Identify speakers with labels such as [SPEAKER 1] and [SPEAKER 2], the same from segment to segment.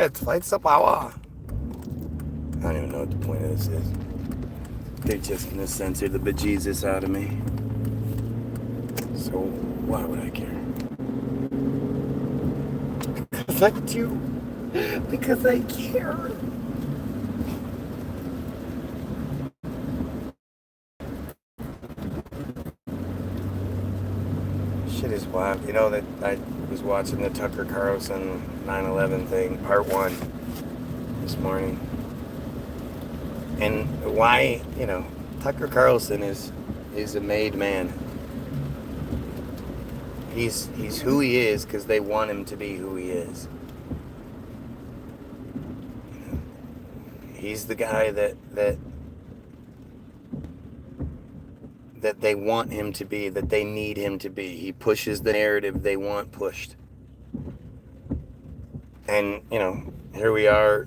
[SPEAKER 1] Fight the power. I don't even know what the point of this is. They're just gonna censor the bejesus out of me. So why would I care? Because I do. Because I care. Shit is wild. You know that I was watching the Tucker Carlson 9/11 thing, part 1, this morning. And why, Tucker Carlson is a made man. He's who he is because they want him to be who he is. He's the guy that they want him to be, that they need him to be. He pushes the narrative they want pushed. And, here we are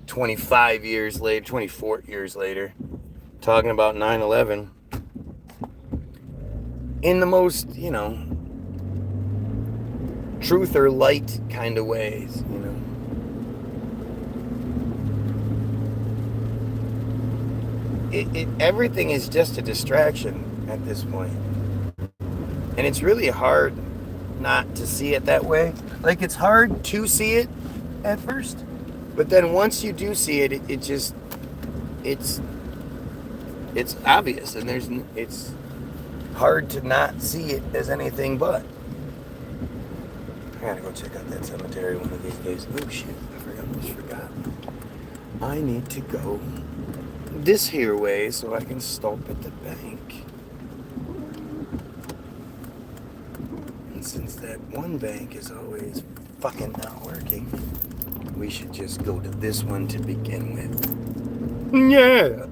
[SPEAKER 1] 25 years later, 24 years later, talking about 9/11 in the most, truth or light kind of ways, Everything is just a distraction at this point. And it's really hard not to see it that way. Like, it's hard to see it at first. But then once you do see it, it's obvious. And it's hard to not see it as anything but. I gotta go check out that cemetery one of these days. Oh shit, I almost forgot. I need to go this here way so I can stop at the bank. And since that one bank is always fucking not working, we should just go to this one to begin with. Yeah.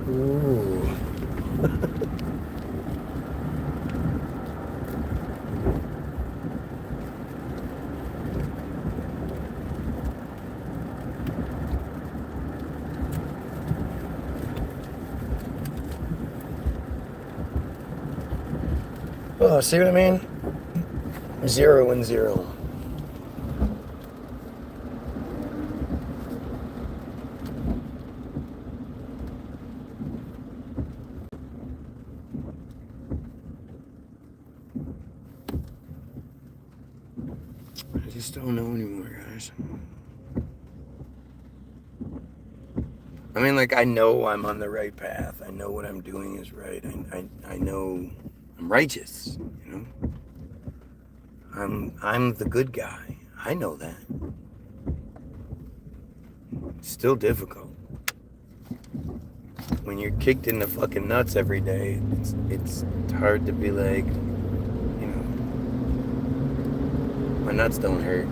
[SPEAKER 1] Ooh. Oh, see what I mean? 0 and 0. I just don't know anymore, guys. I mean, like, I know I'm on the right path. I know what I'm doing is right. I know I'm righteous, I'm the good guy. I know that. It's still difficult. When you're kicked in the fucking nuts every day, it's hard to be like, my nuts don't hurt.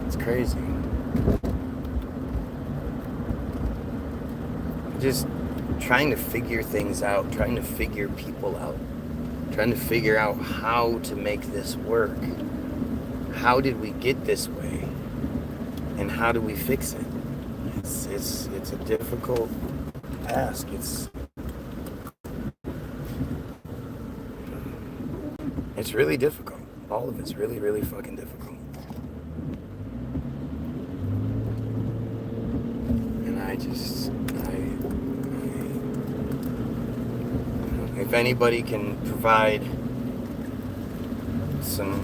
[SPEAKER 1] It's crazy. Just trying to figure things out, trying to figure people out, trying to figure out how to make this work. How did we get this way? And how do we fix it? It's a difficult task. It's really difficult. All of it's really, really fucking difficult. And if anybody can provide some,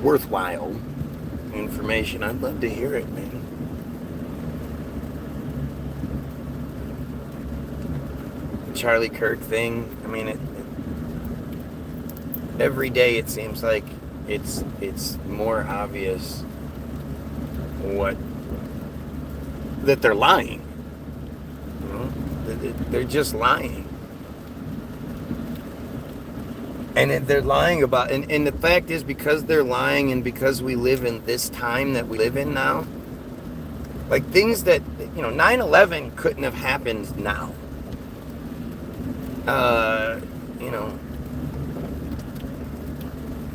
[SPEAKER 1] worthwhile information, I'd love to hear it, man. The Charlie Kirk thing, I mean, every day it seems like it's more obvious that they're lying. They're just lying. And they're lying about, and the fact is, because they're lying and because we live in this time that we live in now, like things that, 9/11 couldn't have happened now.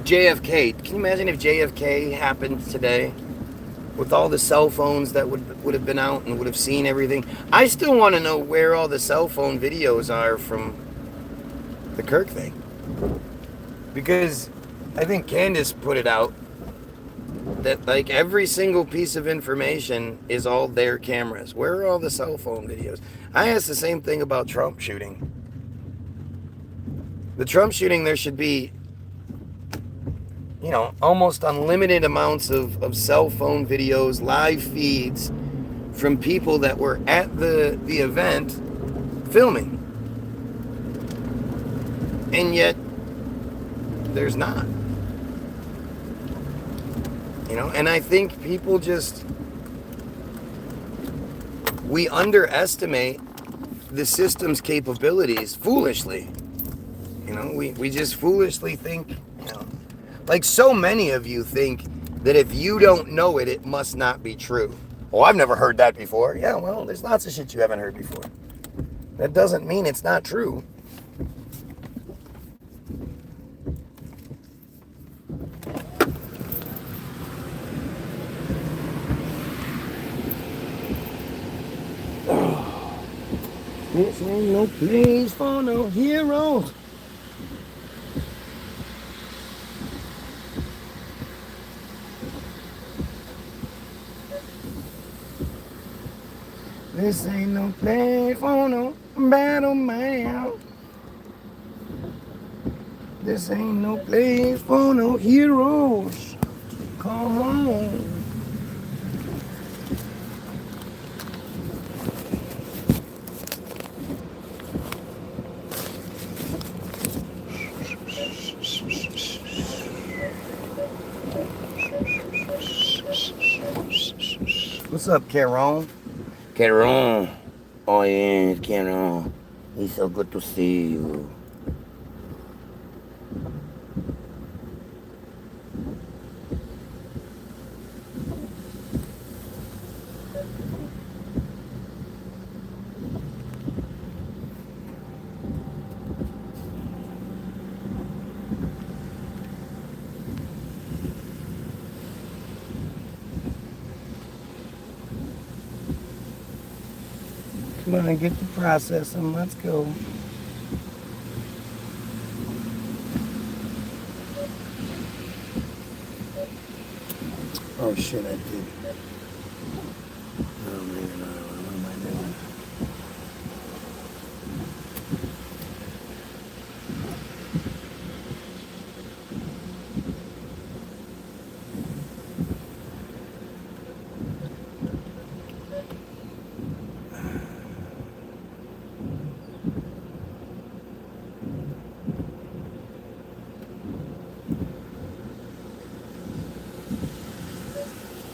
[SPEAKER 1] JFK, can you imagine if JFK happened today? with all the cell phones that would have been out and would have seen everything. I still want to know where all the cell phone videos are from the Kirk thing. Because I think Candace put it out that like every single piece of information is all their cameras. Where are all the cell phone videos? I asked the same thing about Trump shooting. The Trump shooting, there should be, almost unlimited amounts of cell phone videos, live feeds from people that were at the event filming. And yet, there's not. And I think people we underestimate the system's capabilities foolishly. We just foolishly think, like so many of you think that if you don't know it, it must not be true. Oh, I've never heard that before. Yeah, well, there's lots of shit you haven't heard before. That doesn't mean it's not true. This ain't no place for no heroes. This ain't no place for no battle man. This ain't no place for no heroes. Come on. What's up, Caron? Caron. Oh, yeah, Caron. It's so good to see you. Come on, get the processing. Let's go. Oh shit, I did. Oh man, what am I doing?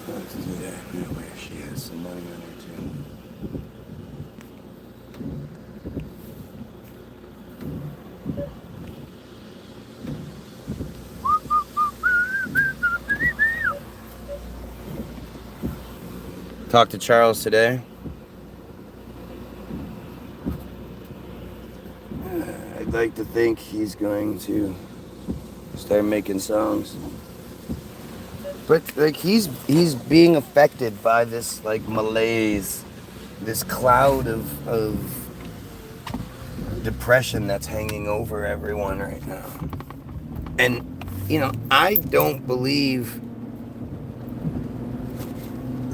[SPEAKER 1] Let's do that. No way, she has some money on her too. Talked to Charles today. I'd like to think he's going to start making songs. But like he's being affected by this like malaise, this cloud of depression that's hanging over everyone right now. And I don't believe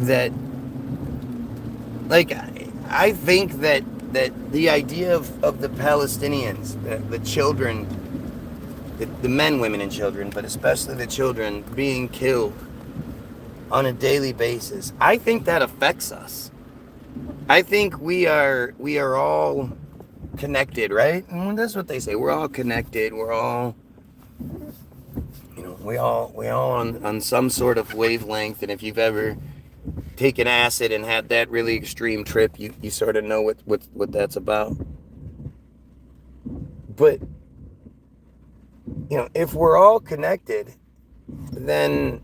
[SPEAKER 1] that, like, I think that the idea of the Palestinians, the children, the men, women, and children, but especially the children being killed on a daily basis, I think that affects us. I think we are all connected, right? And that's what they say. We're all connected. We're all, we all on some sort of wavelength. And if you've ever taken acid and had that really extreme trip, you sort of know what that's about. But if we're all connected, then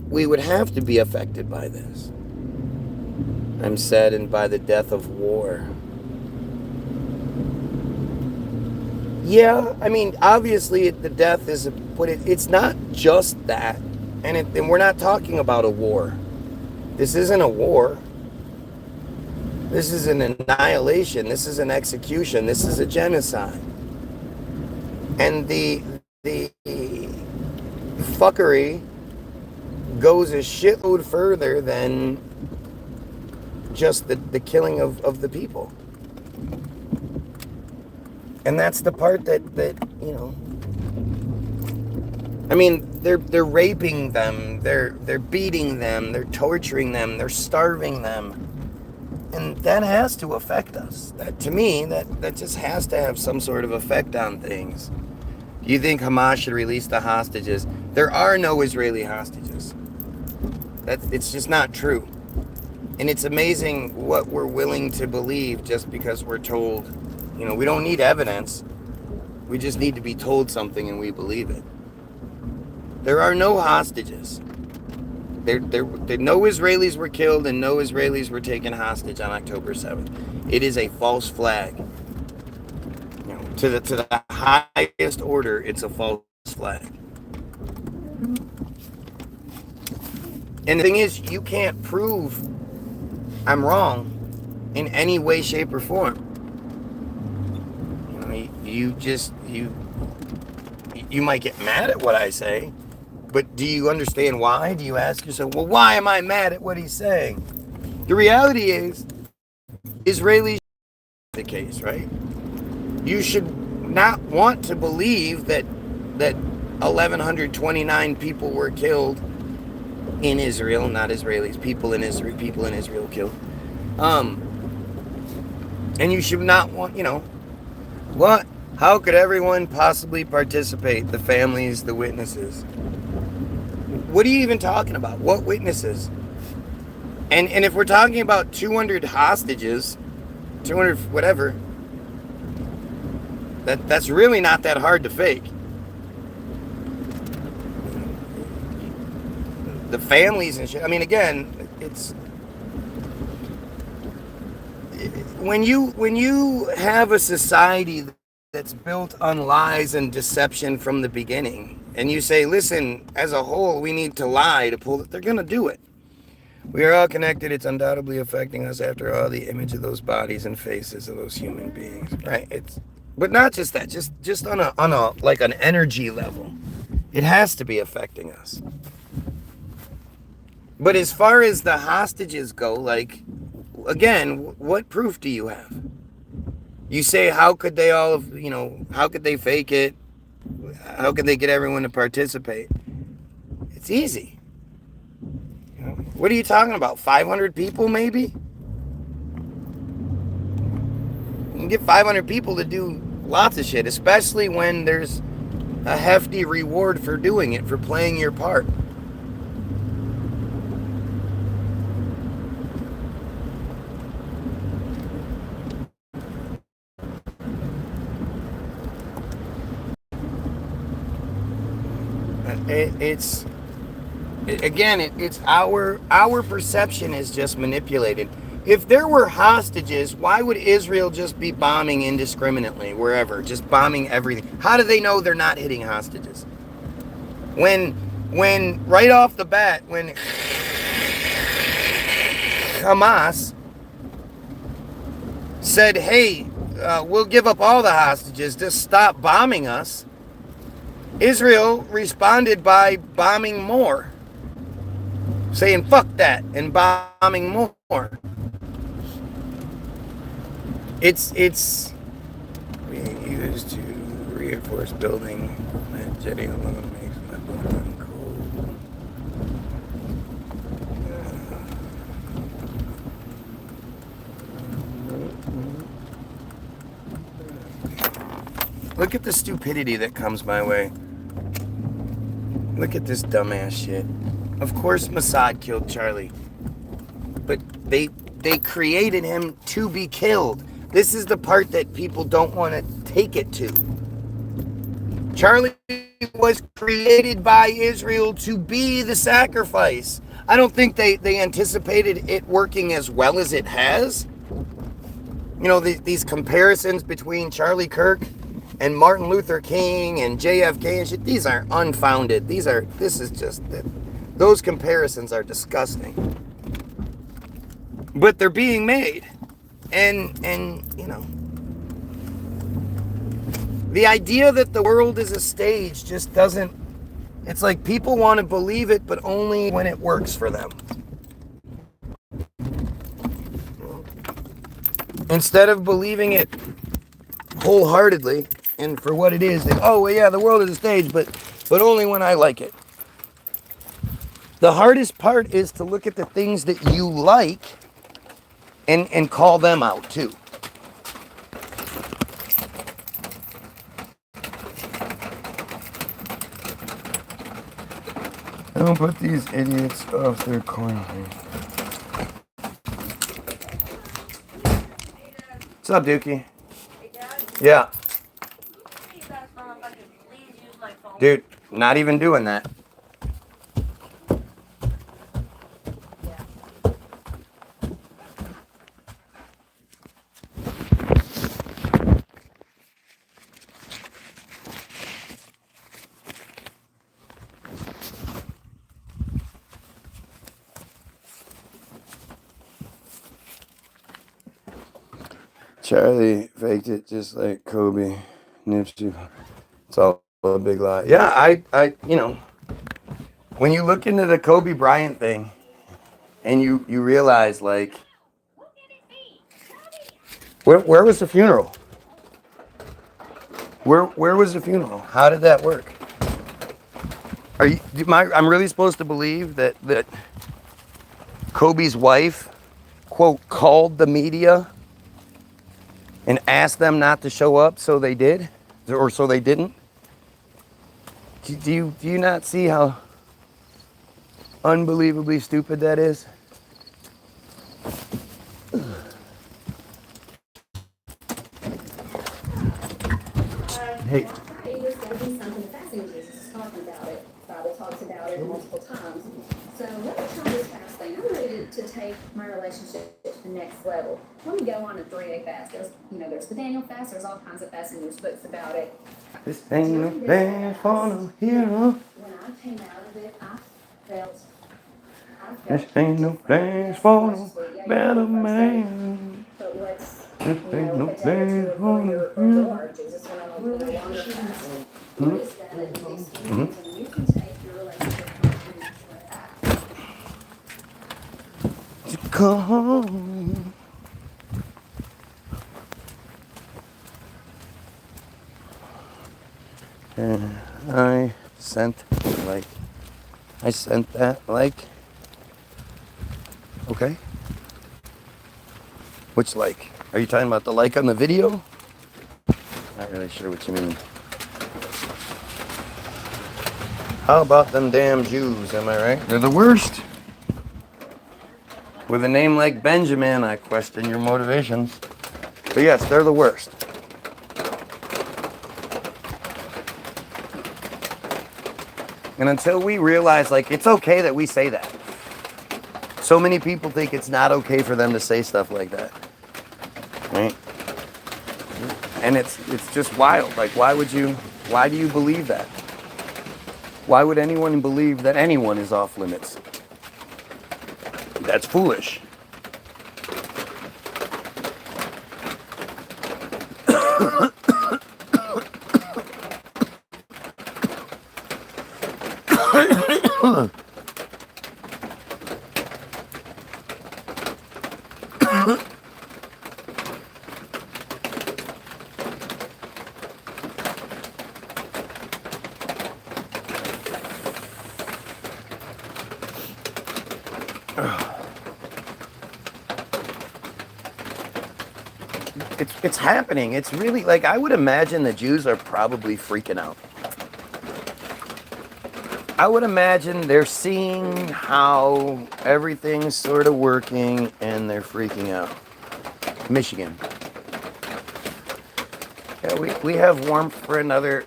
[SPEAKER 1] we would have to be affected by this. I'm saddened by the death of war. Yeah, I mean, obviously the death is, but it's not just that. And we're not talking about a war. This isn't a war. This is an annihilation. This is an execution. This is a genocide. And the fuckery goes a shitload further than just the killing of the people. And that's the part that you know, I mean, they're raping them, they're beating them, they're torturing them, they're starving them. And that has to affect us. That, to me, that just has to have some sort of effect on things. You think Hamas should release the hostages? There are no Israeli hostages. It's just not true. And it's amazing what we're willing to believe just because we're told. You know, we don't need evidence. We just need to be told something and we believe it. There are no hostages. No Israelis were killed and no Israelis were taken hostage on October 7th. It is a false flag. You know, to the highest order, it's a false flag. And the thing is, you can't prove I'm wrong in any way, shape, or form. You might get mad at what I say, but do you understand why? Do you ask yourself, well, why am I mad at what he's saying? The reality is, Israelis the case, right? You should not want to believe that 1,129 people were killed in Israel, not Israelis, people in Israel killed. And you should not want, you know, what? How could everyone possibly participate? The families, the witnesses. What are you even talking about? What witnesses? And if we're talking about 200 hostages, 200 whatever, that's really not that hard to fake. The families and shit. I mean, again, it's when you have a society that's built on lies and deception from the beginning, and you say, listen, as a whole, we need to lie to pull it, they're going to do it. We are all connected. It's undoubtedly affecting us. After all, the image of those bodies and faces of those human beings, right? But not just that, just on a like an energy level, it has to be affecting us. But as far as the hostages go, like, again, what proof do you have? You say, how could they all, you know, how could they fake it? How could they get everyone to participate? It's easy. You know, what are you talking about? 500 people, maybe? You can get 500 people to do lots of shit, especially when there's a hefty reward for doing it, for playing your part. It's our perception is just manipulated. If there were hostages, why would Israel just be bombing indiscriminately wherever, just bombing everything? How do they know they're not hitting hostages? When right off the bat, when Hamas said, hey, we'll give up all the hostages, just stop bombing us, Israel responded by bombing more, saying fuck that, and bombing more. It's being used to reinforce building. That jetty alone makes my blood run cold. Look at the stupidity that comes my way. Look at this dumbass shit. Of course Mossad killed Charlie. But they created him to be killed. This is the part that people don't want to take it to. Charlie was created by Israel to be the sacrifice. I don't think they anticipated it working as well as it has. You know, these comparisons between Charlie Kirk and Martin Luther King and JFK and shit, these are unfounded. This is just Those comparisons are disgusting. But they're being made. And you know, the idea that the world is a stage just doesn't, it's like people want to believe it, but only when it works for them. Instead of believing it wholeheartedly and for what it is, that, oh, well, yeah, the world is a stage, but only when I like it. The hardest part is to look at the things that you like and call them out too. Don't put these idiots off their quarantine. What's up, Dookie? Yeah. Dude, not even doing that. Charlie faked it just like Kobe, Nipsey. It's all a big lie. Yeah, I, you know, when you look into the Kobe Bryant thing, and you realize, like, where was the funeral? Where was the funeral? How did that work? I'm really supposed to believe that Kobe's wife, quote, called the media and asked them not to show up, so they did, or so they didn't? Do you not see how unbelievably stupid that is? Hey.
[SPEAKER 2] There's going to be something fascinating. Jesus is talking about it. The Bible talks about it multiple times. So let me try this fast thing. I'm ready to take my relationship to the next level. Let me go on a 3-day fast. There's the Daniel fast. There's all kinds of fasts, and there's books about it.
[SPEAKER 1] This ain't no fast for no hero.
[SPEAKER 2] When I came out of it, I felt
[SPEAKER 1] This ain't no fast for no better man.
[SPEAKER 2] But what's
[SPEAKER 1] This ain't no fast for no hero.
[SPEAKER 2] Jesus, when I'm on a longer fast, what is that an experience? And you can take your relationship
[SPEAKER 1] To come. And I sent that like. Okay. Which like? Are you talking about the like on the video? Not really sure what you mean. How about them damn Jews, am I right? They're the worst. With a name like Benjamin, I question your motivations. But yes, they're the worst. And until we realize, like, it's okay that we say that. So many people think it's not okay for them to say stuff like that. Right? And it's just wild. Like, why do you believe that? Why would anyone believe that anyone is off limits? That's foolish. It's happening. It's really, like, I would imagine the Jews are probably freaking out. I would imagine they're seeing how everything's sort of working and they're freaking out. Michigan. Yeah, we have warmth for another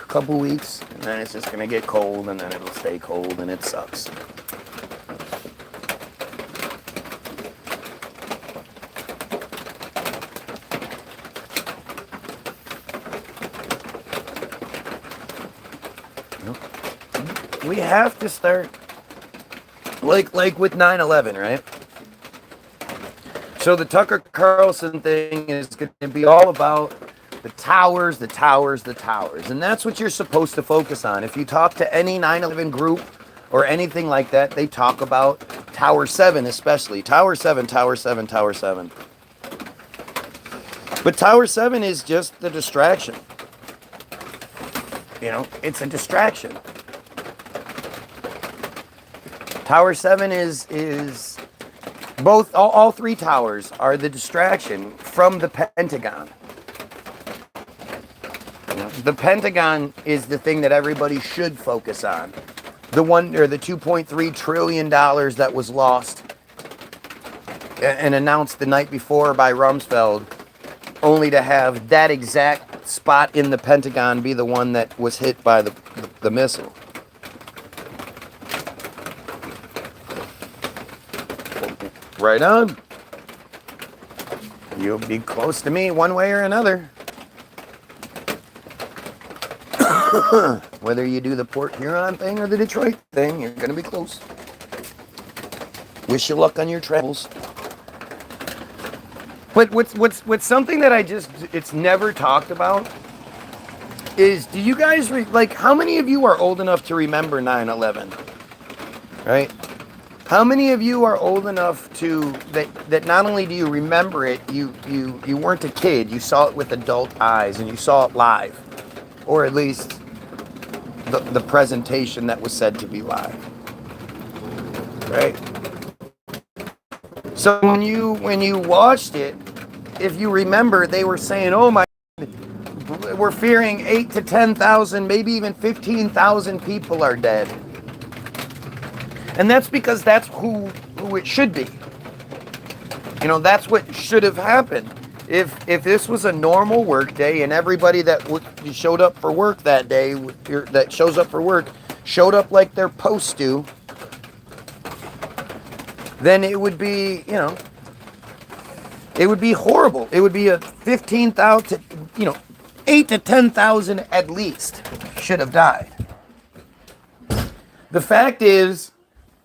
[SPEAKER 1] couple weeks, and then it's just going to get cold, and then it'll stay cold, and it sucks. we have to start like with 9/11, right? So the Tucker Carlson thing is going to be all about the towers, the towers, the towers. And that's what you're supposed to focus on. If you talk to any 9/11 group or anything like that, they talk about Tower 7 especially. Tower 7, Tower 7, Tower 7. But Tower 7 is just the distraction. You know, it's a distraction. Tower 7 is both, all three towers are the distraction from the Pentagon. You know, the Pentagon is the thing that everybody should focus on. The one, or the $2.3 trillion that was lost and announced the night before by Rumsfeld, only to have that exact spot in the Pentagon be the one that was hit by the missile. Right on. You'll be close to me one way or another. Whether you do the Port Huron thing or the Detroit thing, you're going to be close. Wish you luck on your travels. But what's something that it's never talked about is, do you guys, like, how many of you are old enough to remember 9/11? Right? How many of you are old enough to, that not only do you remember it, you weren't a kid, you saw it with adult eyes and you saw it live, or at least the presentation that was said to be live, right? So when you watched it, if you remember, they were saying, "Oh my, we're fearing 8 to 10,000, maybe even 15,000 people are dead." And that's because that's who it should be. You know, that's what should have happened. If this was a normal work day and everybody that showed up for work that day, that shows up for work, showed up like they're supposed to, then it would be, you know, it would be horrible. It would be a 15,000, 8 to 10,000 at least should have died. The fact is,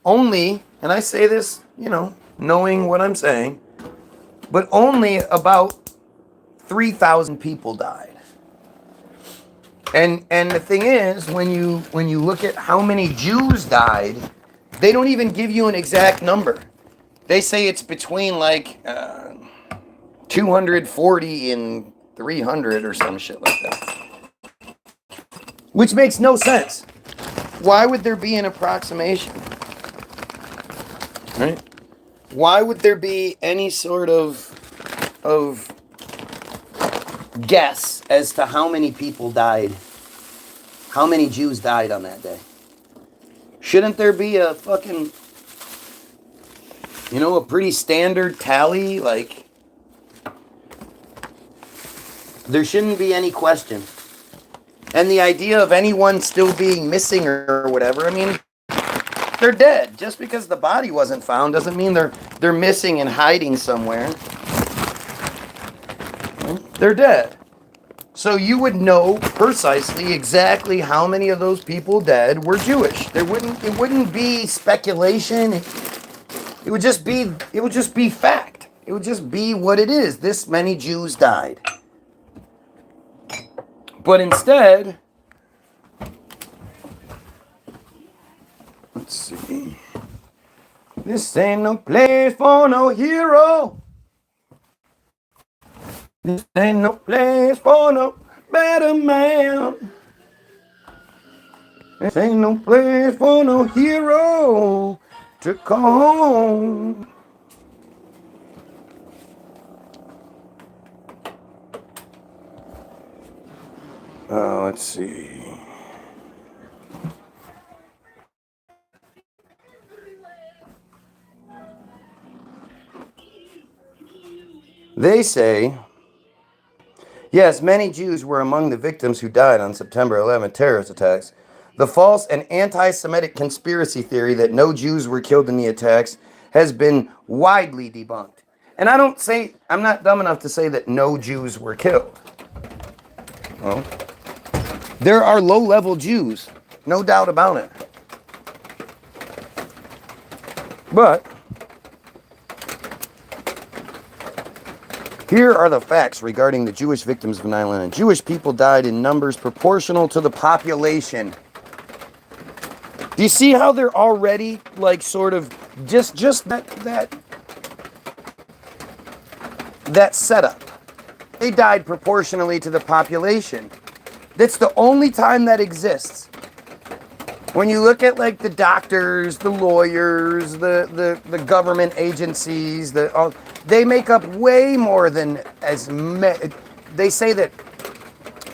[SPEAKER 1] only, and I say this, knowing what I'm saying, but only about 3,000 people died. And the thing is, when you look at how many Jews died, they don't even give you an exact number. They say it's between 240 and 300 or some shit like that. Which makes no sense. Why would there be an approximation? Right? Why would there be any sort of guess as to how many people died, how many Jews died on that day? Shouldn't there be a fucking, a pretty standard tally? Like, there shouldn't be any question. And the idea of anyone still being missing or whatever, I mean, they're dead. Just because the body wasn't found doesn't mean they're missing and hiding somewhere. They're dead. So you would know precisely exactly how many of those people dead were Jewish. It wouldn't be speculation. It would just be fact. It would just be what it is. This many Jews died. But instead, let's see. This ain't no place for no hero. This ain't no place for no better man. This ain't no place for no hero to come home. Let's see. They say, yes, many Jews were among the victims who died on September 11 terrorist attacks. The false and anti-Semitic conspiracy theory that no Jews were killed in the attacks has been widely debunked. And I'm not dumb enough to say that no Jews were killed. Well, there are low-level Jews, no doubt about it. But here are the facts regarding the Jewish victims of 9/11. Jewish people died in numbers proportional to the population. Do you see how they're already like sort of just that setup? They died proportionally to the population. That's the only time that exists. When you look at like the doctors, the lawyers, the government agencies, they make up way more than they say that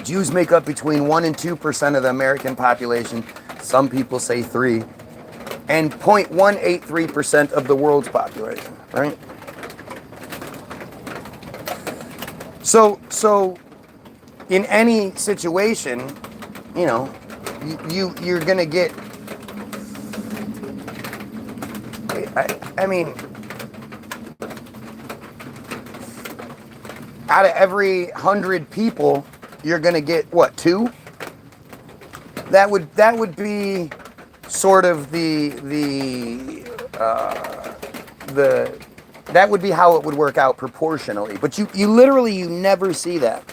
[SPEAKER 1] Jews make up between 1 and 2% of the American population. Some people say 3, and 0.183% of the world's population, right? So in any situation, you know, you're gonna get. I mean, out of every 100 people, you're gonna get what, 2? That would be sort of that would be how it would work out proportionally. But you literally never see that.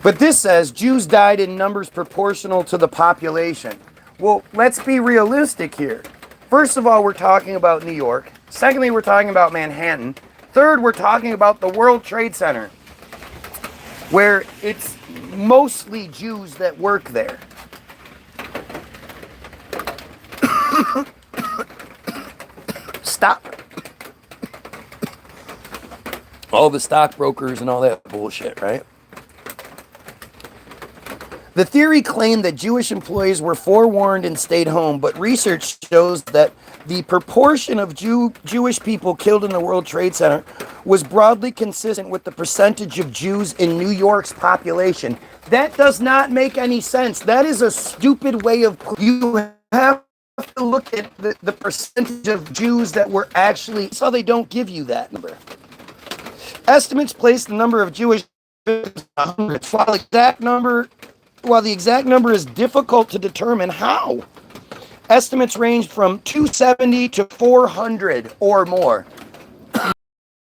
[SPEAKER 1] But this says Jews died in numbers proportional to the population. Well, let's be realistic here. First of all, we're talking about New York. Secondly, we're talking about Manhattan. Third, we're talking about the World Trade Center, where it's mostly Jews that work there. Stop. All the stockbrokers and all that bullshit, right? The theory claimed that Jewish employees were forewarned and stayed home, but research shows that the proportion of Jewish people killed in the World Trade Center was broadly consistent with the percentage of Jews in New York's population. That does not make any sense. That is a stupid way of... You have to look at the percentage of Jews that were actually... So they don't give you that number. Estimates place the number of Jewish victims in hundreds, while the exact number is difficult to determine. How? Estimates range from 270 to 400 or more.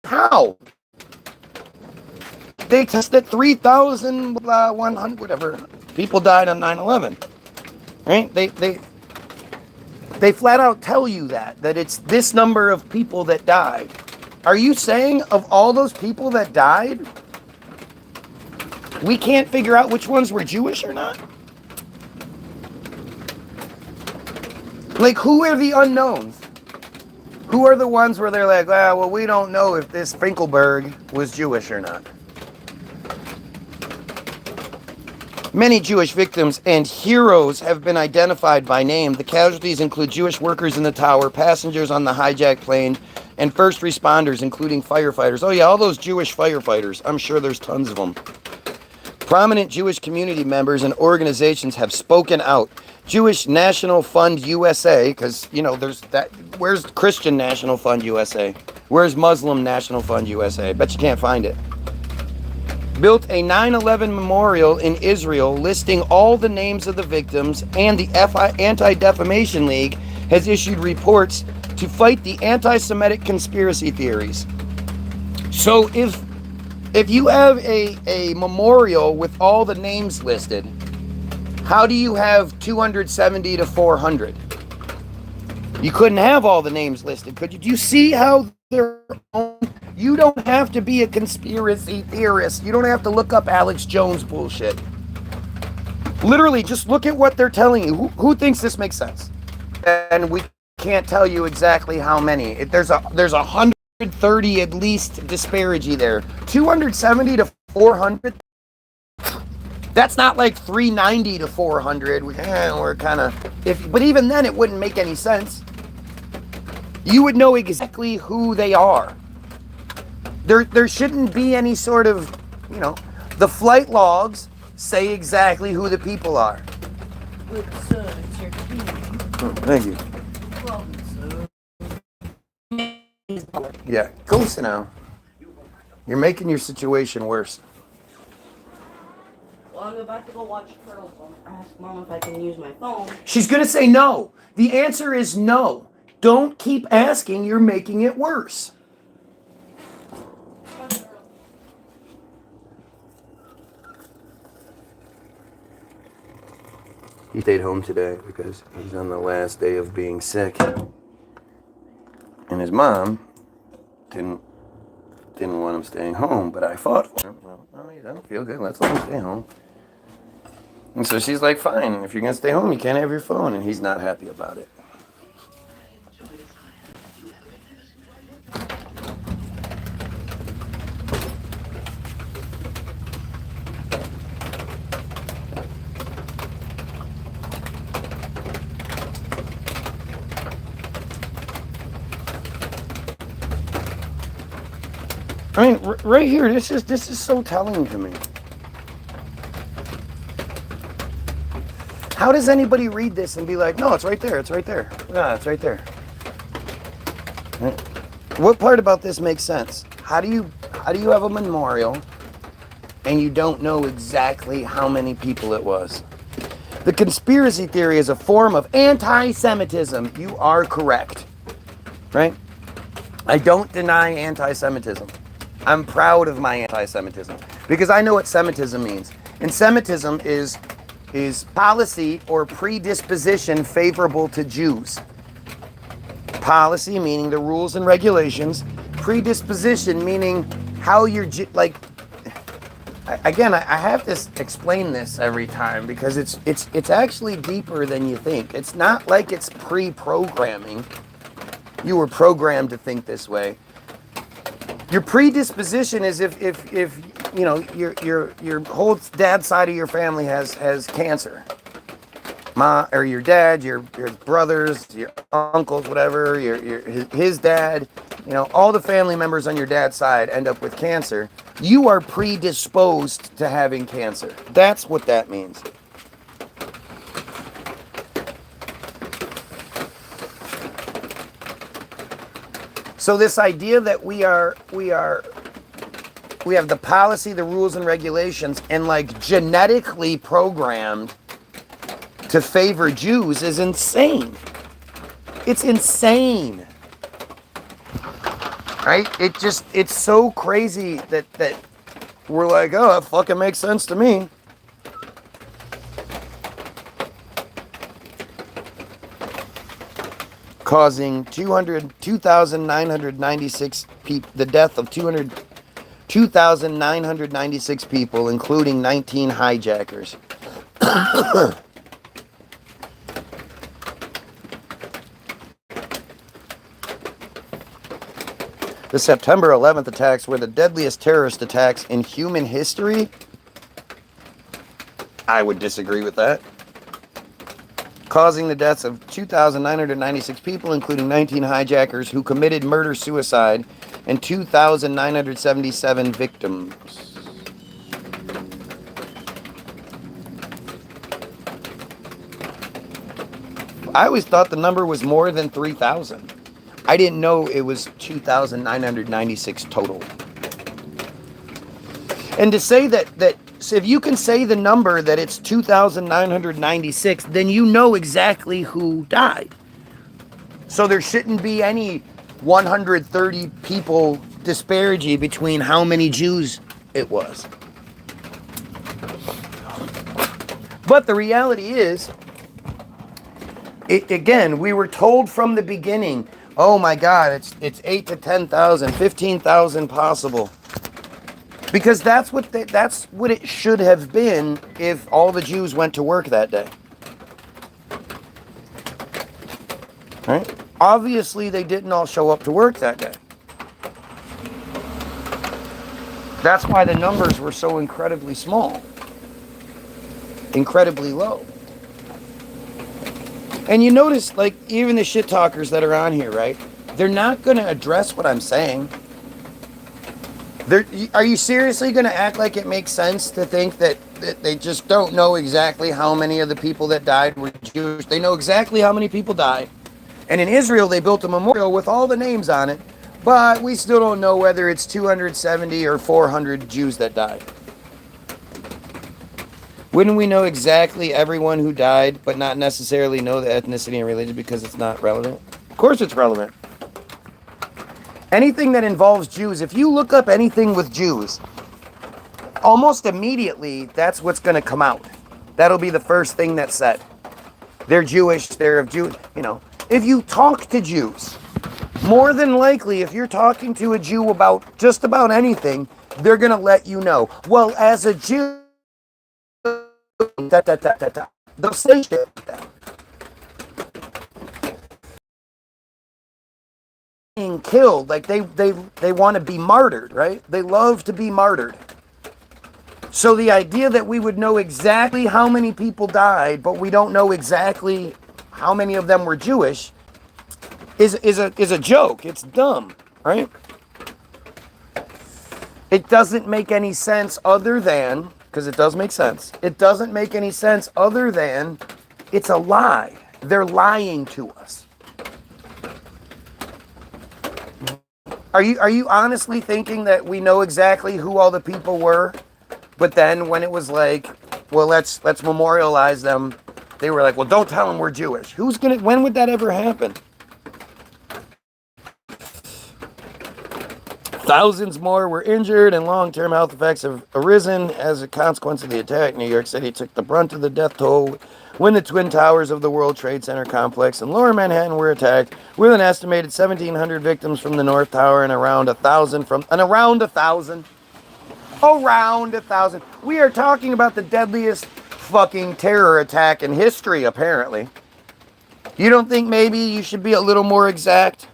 [SPEAKER 1] How? They tested 3,100 whatever people died on 9/11. Right? They flat out tell you that it's this number of people that died. Are you saying of all those people that died, we can't figure out which ones were Jewish or not? Like, who are the unknowns? Who are the ones where they're like, well, we don't know if this Finkelberg was Jewish or not? Many Jewish victims and heroes have been identified by name. The casualties include Jewish workers in the tower, passengers on the hijacked plane, and first responders, including firefighters. Oh yeah, all those Jewish firefighters. I'm sure there's tons of them. Prominent Jewish community members and organizations have spoken out. Jewish National Fund USA, because, you know, there's that. Where's Christian National Fund USA? Where's Muslim National Fund USA? Bet you can't find it. Built a 9/11 memorial in Israel listing all the names of the victims, and the Anti-Defamation League has issued reports to fight the anti-Semitic conspiracy theories. So if you have a memorial with all the names listed, how do you have 270 to 400? You couldn't have all the names listed, could you? Do you see how they're own? You don't have to be a conspiracy theorist. You don't have to look up Alex Jones bullshit. Literally, just look at what they're telling you. Who thinks this makes sense? And we can't tell you exactly how many. There's 130 at least disparity there. 270 to 400. That's not like 390 to 400. We're kind of... But even then, it wouldn't make any sense. You would know exactly who they are. There shouldn't be any sort of, you know, the flight logs say exactly who the people are.
[SPEAKER 3] It's your key.
[SPEAKER 1] Oh, thank you.
[SPEAKER 3] Well,
[SPEAKER 1] Yeah, go sit down. You're making your situation worse.
[SPEAKER 3] I'm about to go watch Turtles. Ask Mom if I can use my phone.
[SPEAKER 1] She's going to say no. The answer is no. Don't keep asking, you're making it worse. He stayed home today because he's on the last day of being sick. And his mom didn't want him staying home, but I fought for him. Well, he doesn't feel good, let's let him stay home. And so she's like, fine, if you're going to stay home, you can't have your phone. And he's not happy about it. I mean, right here, this is so telling to me. How does anybody read this and be like, no, it's right there, it's right there. Yeah, it's right there. Right? What part about this makes sense? How do you have a memorial and you don't know exactly how many people it was? The conspiracy theory is a form of anti-Semitism. You are correct, right? I don't deny anti-Semitism. I'm proud of my anti-Semitism because I know what Semitism means. And Semitism is policy or predisposition favorable to Jews. Policy meaning the rules and regulations. Predisposition meaning how you're like. Again, I have to explain this every time because it's actually deeper than you think. It's not like it's pre-programming. You were programmed to think this way. Your predisposition is if you know your whole dad's side of your family has cancer. Or your dad, your brothers, your uncles, whatever, his dad, you know, all the family members on your dad's side end up with cancer. You are predisposed to having cancer. That's what that means. So this idea that we have the policy, the rules and regulations, and like genetically programmed to favor Jews is insane. It's insane. Right? It's so crazy that we're like, oh, that fucking makes sense to me. Causing 2,996 people, the death of 2,996 people, including 19 hijackers. The September 11th attacks were the deadliest terrorist attacks in human history. I would disagree with that. Causing the deaths of 2,996 people, including 19 hijackers who committed murder-suicide, and 2,977 victims. I always thought the number was more than 3,000. I didn't know it was 2,996 total. And to say that so if you can say the number that it's 2,996, then you know exactly who died. So there shouldn't be any 130 people disparity between how many Jews it was. But the reality is, again, we were told from the beginning, oh my God, it's 8 to 10,000, 15,000 possible. Because that's what it should have been if all the Jews went to work that day. Right? Obviously, they didn't all show up to work that day. That's why the numbers were so incredibly small. Incredibly low. And you notice, like, even the shit talkers that are on here, right? They're not going to address what I'm saying. Are you seriously going to act like it makes sense to think that they just don't know exactly how many of the people that died were Jewish? They know exactly how many people died. And in Israel, they built a memorial with all the names on it. But we still don't know whether it's 270 or 400 Jews that died. Wouldn't we know exactly everyone who died, but not necessarily know the ethnicity and religion because it's not relevant? course it's relevant. Anything that involves Jews, if you look up anything with Jews, almost immediately, that's what's going to come out. That'll be the first thing that's said. They're Jewish, they're of Jew, you know. If you talk to Jews, more than likely, if you're talking to a Jew about just about anything, they're going to let you know. Well, as a Jew, they'll say shit like that. Being killed, like they want to be martyred, right? They love to be martyred. So the idea that we would know exactly how many people died, but we don't know exactly how many of them were Jewish, is a joke. It's dumb, right? It doesn't make any sense other than, because it does make sense, it doesn't make any sense other than it's a lie. They're lying to us. Are you honestly thinking that we know exactly who all the people were? But then when it was like, well, let's memorialize them, they were like, well, don't tell them we're Jewish. When would that ever happen? Thousands more were injured and long-term health effects have arisen as a consequence of the attack. New York City took the brunt of the death toll when the Twin Towers of the World Trade Center complex in Lower Manhattan were attacked, with an estimated 1,700 victims from the North Tower and around 1,000 from... And around 1,000? Around 1,000. We are talking about the deadliest fucking terror attack in history, apparently. You don't think maybe you should be a little more exact?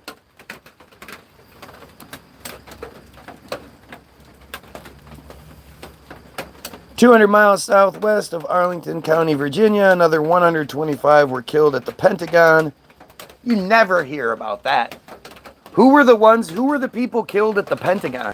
[SPEAKER 1] "200 miles southwest of Arlington County, Virginia, another 125 were killed at the Pentagon." You never hear about that. Who were the people killed at the Pentagon?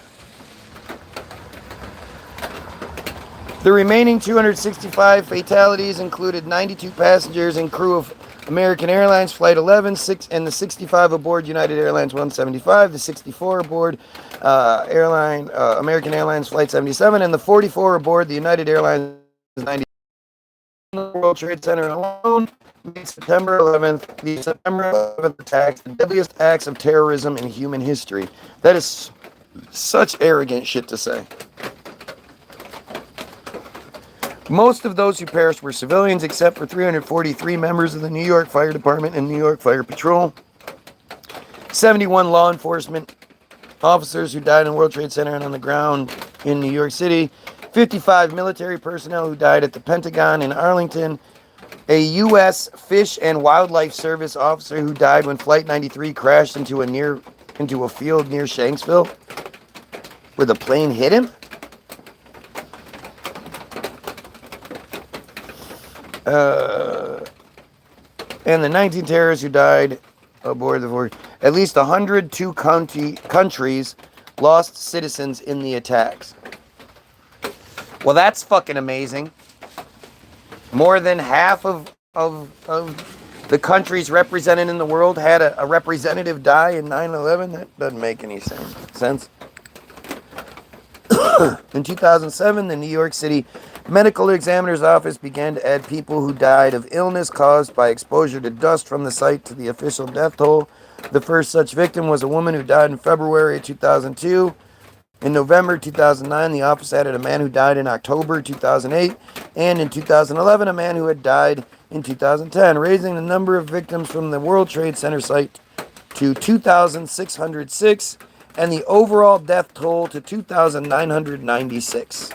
[SPEAKER 1] The remaining 265 fatalities included 92 passengers and crew of American Airlines Flight 11, and the 65 aboard United Airlines 175, the 64 aboard American Airlines Flight 77, and the 44 aboard the United Airlines 90. The World Trade Center alone made September 11th attacks the deadliest acts of terrorism in human history. That is such arrogant shit to say. Most of those who perished were civilians, except for 343 members of the New York Fire Department and New York Fire Patrol, 71 law enforcement officers who died in World Trade Center and on the ground in New York City, 55 military personnel who died at the Pentagon in Arlington, a U.S. Fish and Wildlife Service officer who died when Flight 93 crashed into a field near Shanksville, where the plane hit him. And the 19 terrorists who died aboard the board. At least 102 countries lost citizens in the attacks. Well, that's fucking amazing. More than half of the countries represented in the world had a representative die in 9/11. That doesn't make any sense. In 2007, the New York City Medical Examiner's Office began to add people who died of illness caused by exposure to dust from the site to the official death toll. The first such victim was a woman who died in February 2002. In November 2009, the office added a man who died in October 2008, and in 2011, a man who had died in 2010, raising the number of victims from the World Trade Center site to 2,606, and the overall death toll to 2,996.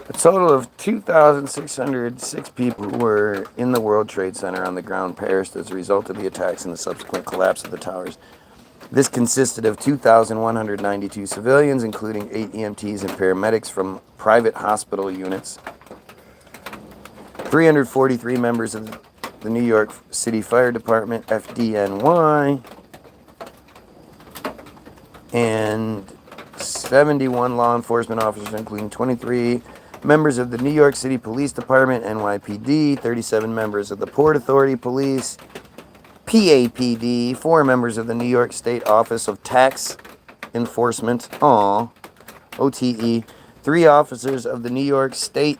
[SPEAKER 1] A total of 2,606 people who were in the World Trade Center on the ground perished as a result of the attacks and the subsequent collapse of the towers. This consisted of 2,192 civilians, including 8 EMTs and paramedics from private hospital units, 343 members of the New York City Fire Department, FDNY, and 71 law enforcement officers, including 23 members of the New York City Police Department, NYPD, 37 members of the Port Authority Police, PAPD, 4 members of the New York State Office of Tax Enforcement, OTE, 3 officers of the New York State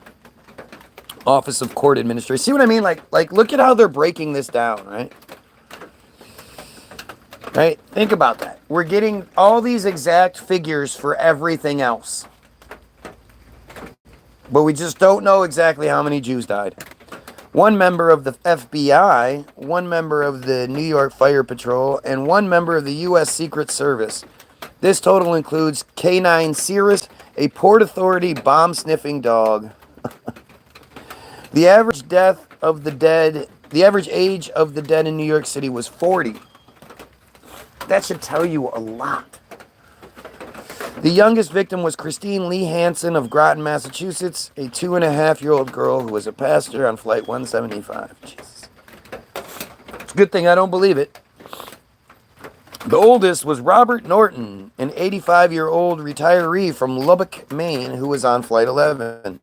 [SPEAKER 1] Office of Court Administration. See what I mean? Like, look at how they're breaking this down, right? Right? Think about that. We're getting all these exact figures for everything else. But we just don't know exactly how many Jews died. 1 member of the FBI, 1 member of the New York Fire Patrol, and 1 member of the U.S. Secret Service. This total includes K9 Cirrus, a Port Authority bomb-sniffing dog. The average age of the dead in New York City was 40. That should tell you a lot. The youngest victim was Christine Lee Hansen of Groton, Massachusetts, a 2.5-year-old girl who was a passenger on Flight 175. Jesus. It's a good thing I don't believe it. The oldest was Robert Norton, an 85-year-old retiree from Lubbock, Maine, who was on Flight 11.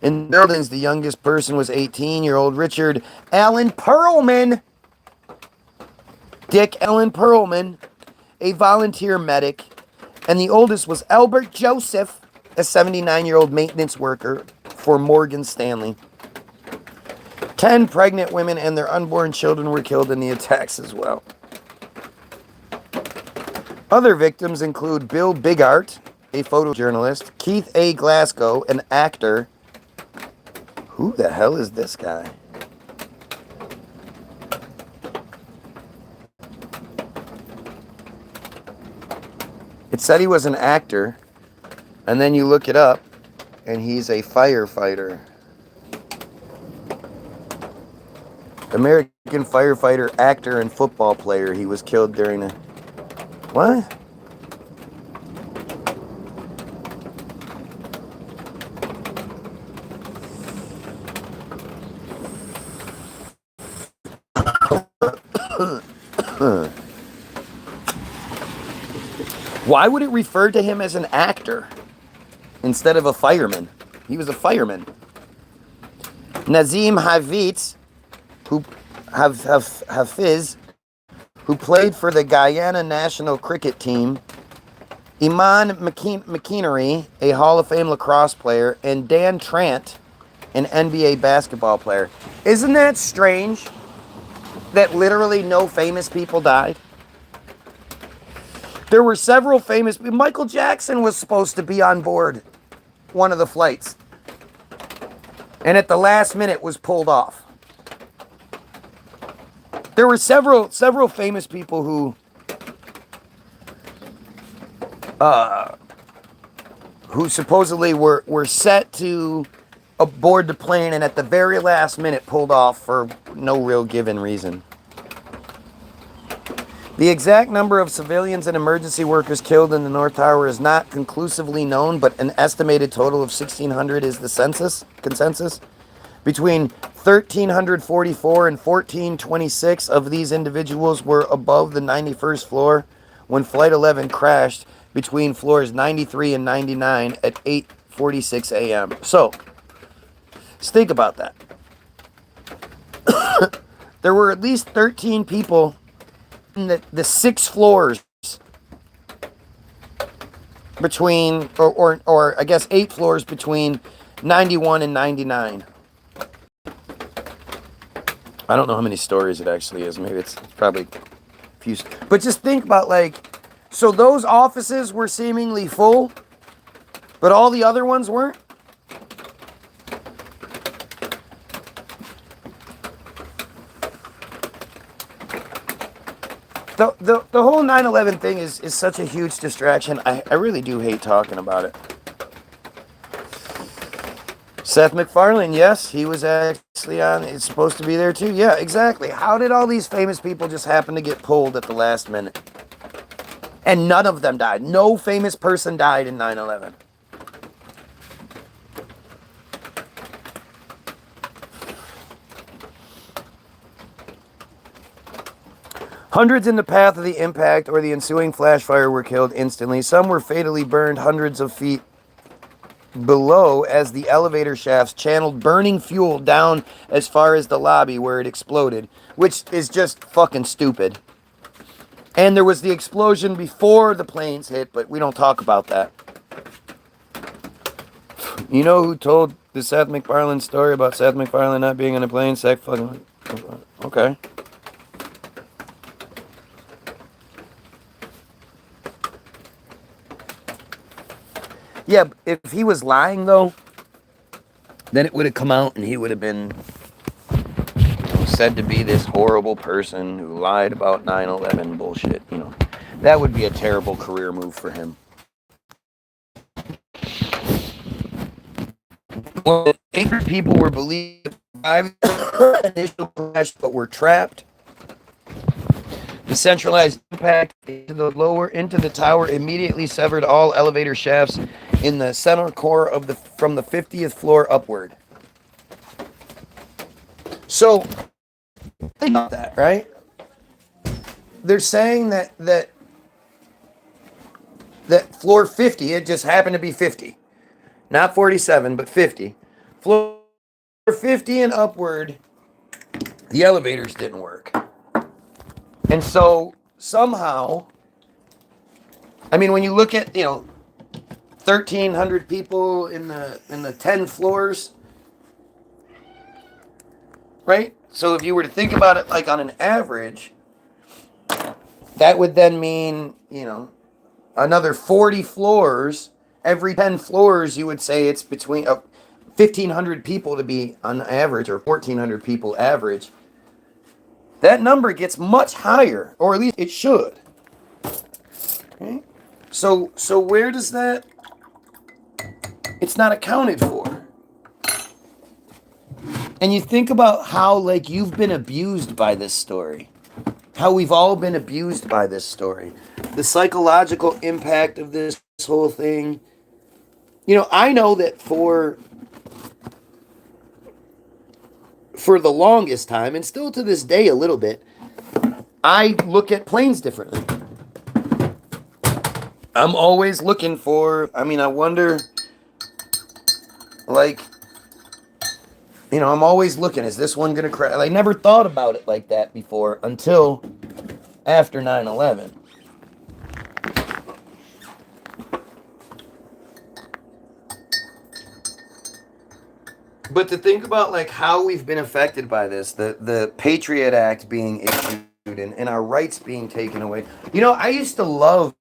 [SPEAKER 1] In buildings, the youngest person was 18-year-old Richard Allen Perlman. Dick Allen Perlman, a volunteer medic. And the oldest was Albert Joseph, a 79-year-old maintenance worker for Morgan Stanley. 10 pregnant women and their unborn children were killed in the attacks as well. Other victims include Bill Bigart, a photojournalist, Keith A. Glasgow, an actor. Who the hell is this guy? It said he was an actor, and then you look it up, and he's a firefighter. American firefighter, actor, and football player. He was killed during a... What? Why would it refer to him as an actor instead of a fireman? He was a fireman. Nazim Hafiz, who played for the Guyana national cricket team, Iman McInerney, a Hall of Fame lacrosse player, and Dan Trant, an NBA basketball player. Isn't that strange that literally no famous people died? There were several famous... Michael Jackson was supposed to be on board one of the flights, and at the last minute was pulled off. There were several famous people who supposedly were set to aboard the plane and at the very last minute pulled off for no real given reason. The exact number of civilians and emergency workers killed in the North Tower is not conclusively known, but an estimated total of 1,600 is the consensus. Between 1,344 and 1,426 of these individuals were above the 91st floor when Flight 11 crashed between floors 93 and 99 at 8:46 a.m. So, let's think about that. There were at least 13 people in the 6 floors between, or I guess 8 floors between 91 and 99. I don't know how many stories it actually is. Maybe it's probably a few. But just think about, like, so those offices were seemingly full, but all the other ones weren't. The whole 9/11 thing is such a huge distraction. I really do hate talking about it. Seth MacFarlane, yes, he was actually on. It's supposed to be there too. Yeah, exactly. How did all these famous people just happen to get pulled at the last minute? And none of them died. No famous person died in 9/11. Hundreds in the path of the impact or the ensuing flash fire were killed instantly. Some were fatally burned hundreds of feet below as the elevator shafts channeled burning fuel down as far as the lobby where it exploded, which is just fucking stupid. And there was the explosion before the planes hit, but we don't talk about that. You know who told the Seth MacFarlane story about Seth MacFarlane not being on a plane? Okay. Yeah, if he was lying, though, then it would have come out and he would have been said to be this horrible person who lied about 9/11 bullshit. That would be a terrible career move for him. Well, 800 people were believed to survive the initial crash but were trapped. The centralized impact into the tower immediately severed all elevator shafts in the center core from the 50th floor upward. So think about that, right? They're saying that floor 50, it just happened to be 50. Not 47, but 50. Floor 50 and upward, the elevators didn't work. And so somehow, I mean, when you look at, 1,300 people in the 10 floors, right? So if you were to think about it like on an average, that would then mean, another 40 floors. Every 10 floors, you would say it's between 1,500 people to be on average, or 1,400 people average. That number gets much higher, or at least it should. Okay? So where does that? It's not accounted for. And you think about how, you've been abused by this story. How we've all been abused by this story. The psychological impact of this whole thing. I know that for the longest time, and still to this day a little bit, I look at planes differently. I'm always looking for, I wonder, I'm always looking, is this one going to crash? I never thought about it like that before until after 9/11. But to think about how we've been affected by this, the Patriot Act being issued and our rights being taken away. I used to love,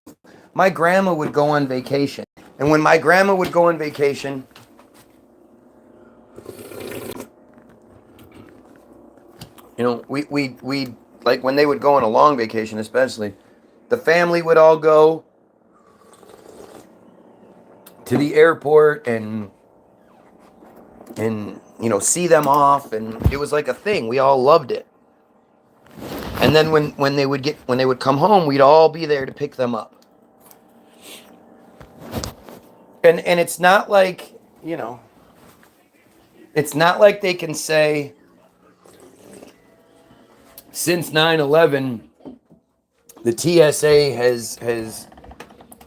[SPEAKER 1] my grandma would go on vacation. And when my grandma would go on vacation, we when they would go on a long vacation especially, the family would all go to the airport and see them off, and it was like a thing. We all loved it. And then when they would come home, we'd all be there to pick them up. And it's not like, it's not like they can say since 9/11 the TSA has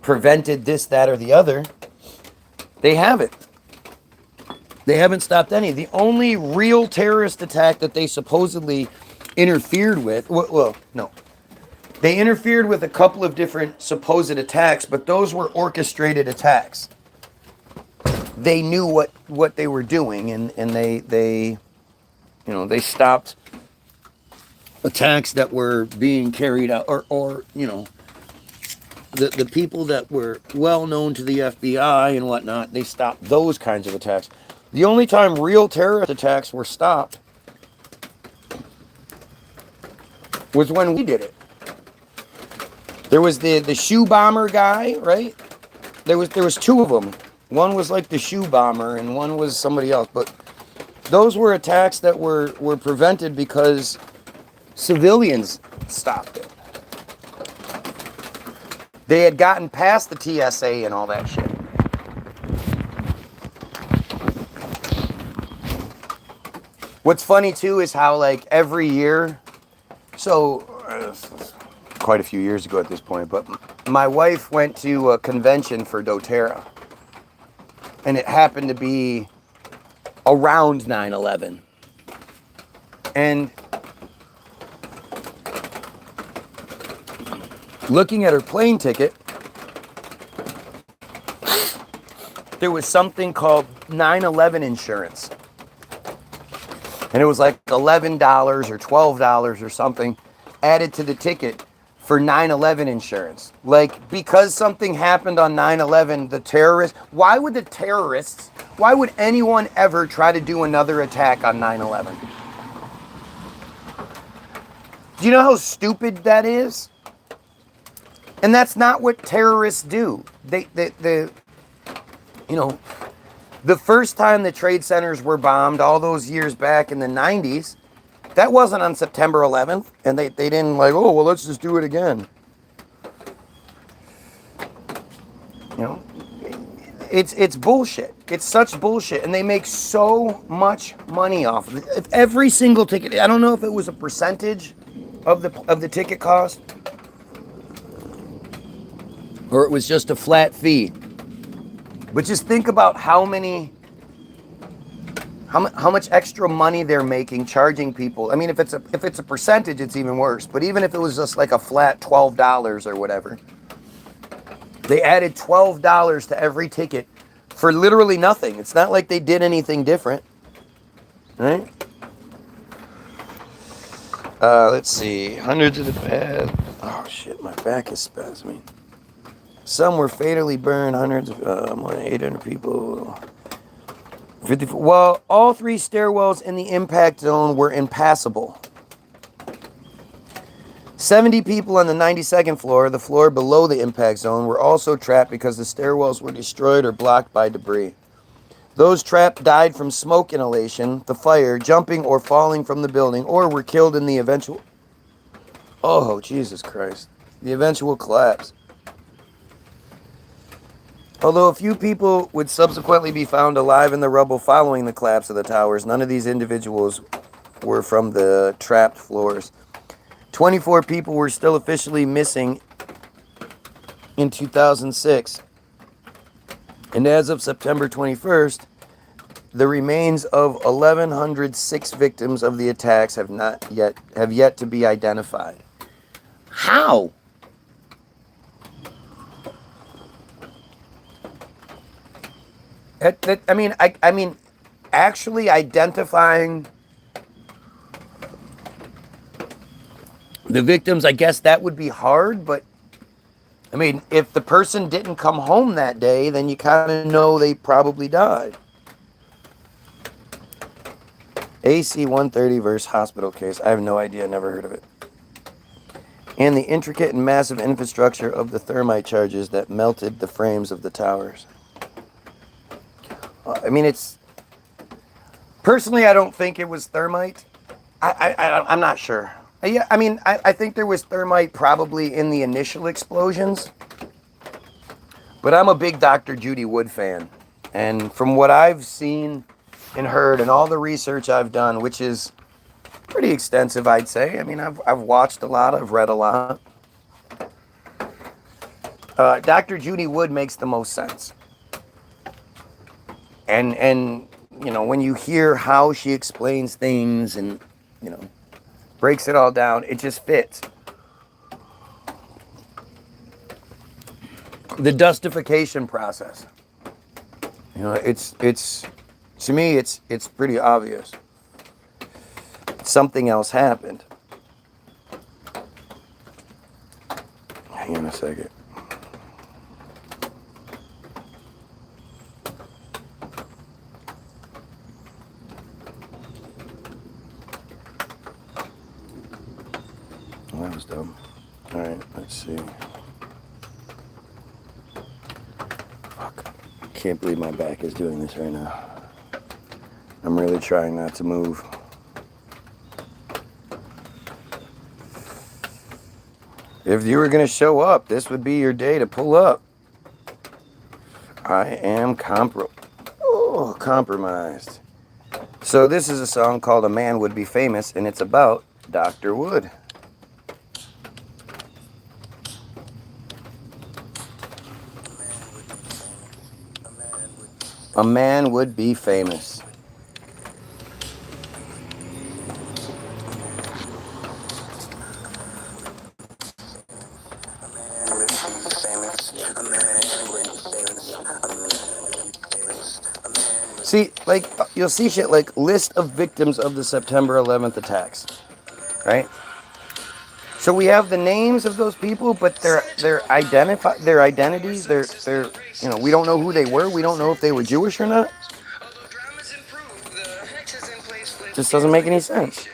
[SPEAKER 1] prevented this, that, or the other. They haven't. They haven't stopped any. The only real terrorist attack that they supposedly interfered with, no. They interfered with a couple of different supposed attacks, but those were orchestrated attacks. They knew what they were doing, and they stopped attacks that were being carried out, or the people that were well known to the FBI and whatnot, they stopped those kinds of attacks. The only time real terrorist attacks were stopped was when we did it. There was the shoe bomber guy, right? There was two of them. One was like the shoe bomber, and one was somebody else. But those were attacks that were prevented because civilians stopped it. They had gotten past the TSA and all that shit. What's funny too is how every year, so quite a few years ago at this point, but my wife went to a convention for doTERRA, and it happened to be around 9/11. And looking at her plane ticket, there was something called 9/11 insurance. And it was like $11 or $12 or something added to the ticket for 9/11 insurance. Like, because something happened on 9/11, the terrorists, why would anyone ever try to do another attack on 9/11? Do you know how stupid that is? And that's not what terrorists do. The first time the trade centers were bombed all those years back in the 90s, that wasn't on September 11th. And they didn't like, oh, well, let's just do it again. It's bullshit. It's such bullshit. And they make so much money off of it. If every single ticket, I don't know if it was a percentage of the ticket cost, or it was just a flat fee. But just think about how much extra money they're making charging people. I mean, if it's a percentage, it's even worse. But even if it was just like a flat $12 or whatever, they added $12 to every ticket for literally nothing. It's not like they did anything different, right? Let's see, hundreds of the bad. Oh shit, my back is spasming. Some were fatally burned, hundreds of, more than 800 people. 54. Well, all three stairwells in the impact zone were impassable. 70 people on the 92nd floor, the floor below the impact zone, were also trapped because the stairwells were destroyed or blocked by debris. Those trapped died from smoke inhalation, the fire, jumping or falling from the building, or were killed in the eventual... Oh, Jesus Christ. The eventual collapse. Although a few people would subsequently be found alive in the rubble following the collapse of the towers, none of these individuals were from the trapped floors. 24 people were still officially missing in 2006. And as of September 21st, the remains of 1,106 victims of the attacks have yet to be identified. How? I mean, actually identifying the victims, I guess that would be hard, but I mean, if the person didn't come home that day, then you kind of know they probably died. AC 130 versus hospital case. I have no idea, never heard of it. And the intricate and massive infrastructure of the thermite charges that melted the frames of the towers. I mean, it's... Personally, I don't think it was thermite. I'm not sure. Yeah, I mean, I think there was thermite probably in the initial explosions. But I'm a big Dr. Judy Wood fan. And from what I've seen and heard and all the research I've done, which is pretty extensive, I'd say. I mean, I've watched a lot, I've read a lot. Dr. Judy Wood makes the most sense. And you know, when you hear how she explains things and, you know, breaks it all down, it just fits. The dustification process. You know, it's to me it's pretty obvious. Something else happened. Hang on a second. That was dumb. All right, let's see. Fuck. I can't believe my back is doing this right now. I'm really trying not to move. If you were going to show up, this would be your day to pull up. I am compromised. So this is a song called A Man Would Be Famous, and it's about Dr. Wood. A man would be famous. See, like, you'll see shit like list of victims of the September 11th attacks, right? So we have the names of those people, but their identities, we don't know who they were. We don't know if they were Jewish or not. Just doesn't make any sense.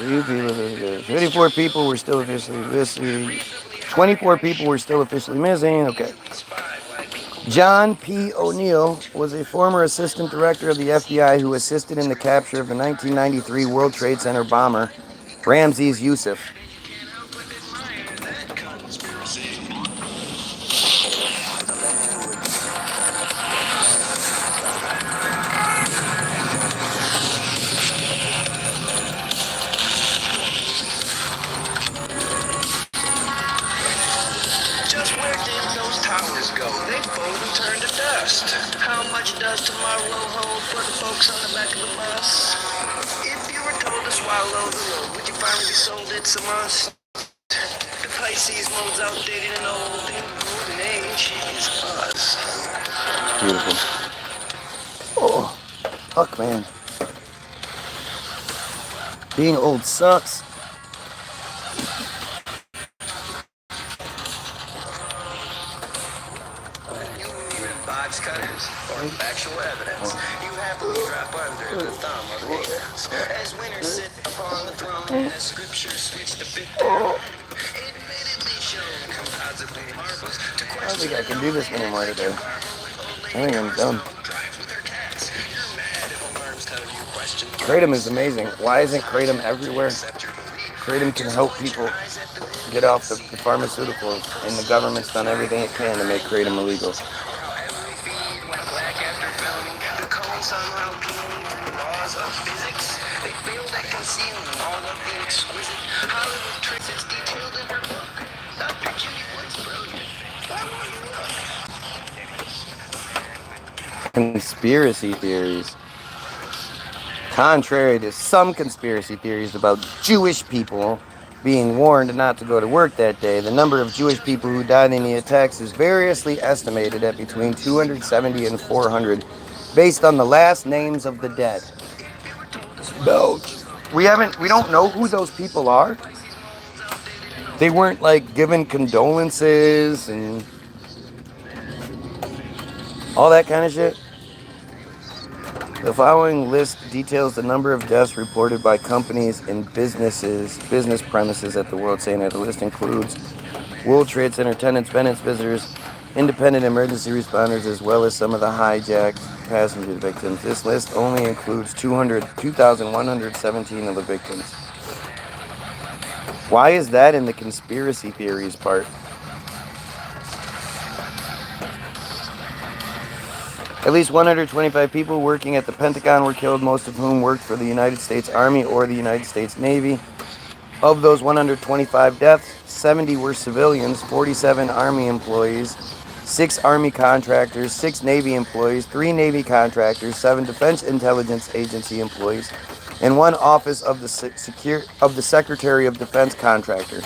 [SPEAKER 1] You people, 24 people were still officially missing. 24 people were still officially missing. Okay. John P. O'Neill was a former assistant director of the FBI who assisted in the capture of the 1993 World Trade Center bomber, Ramses Youssef.
[SPEAKER 4] How much does tomorrow hold for the folks on the back of the bus? If you were told to swallow the load, would you finally be sold it's a must? The Pisces mode's outdated and old, in the golden age is us.
[SPEAKER 1] Beautiful. Oh, fuck, man. Being old sucks.
[SPEAKER 4] Box cutters or factual evidence. You happily drop under the thumb of haters. As winners sit upon the throne and as scripture switch to victor. Admittedly shown compositely marbles to question.
[SPEAKER 1] I don't think I can do this anymore today. I think I'm done. Kratom is amazing. Why isn't Kratom everywhere? Kratom can help people get off the pharmaceuticals, and the government's done everything it can to make Kratom illegal. Conspiracy theories. Contrary to some conspiracy theories about Jewish people being warned not to go to work that day, the number of Jewish people who died in the attacks is variously estimated at between 270 and 400, based on the last names of the dead. No, we don't know who those people are. They weren't like given condolences and all that kind of shit. The following list details the number of deaths reported by companies and business premises at the World Trade Center. The list includes World Trade Center tenants, visitors, independent emergency responders, as well as some of the hijacked passenger victims. This list only includes 2,117 of the victims. Why is that in the conspiracy theories part? At least 125 people working at the Pentagon were killed, most of whom worked for the United States Army or the United States Navy. Of those 125 deaths, 70 were civilians, 47 Army employees, 6 Army contractors, 6 Navy employees, 3 Navy contractors, 7 Defense Intelligence Agency employees, and 1 Office of the Secretary of Defense contractor.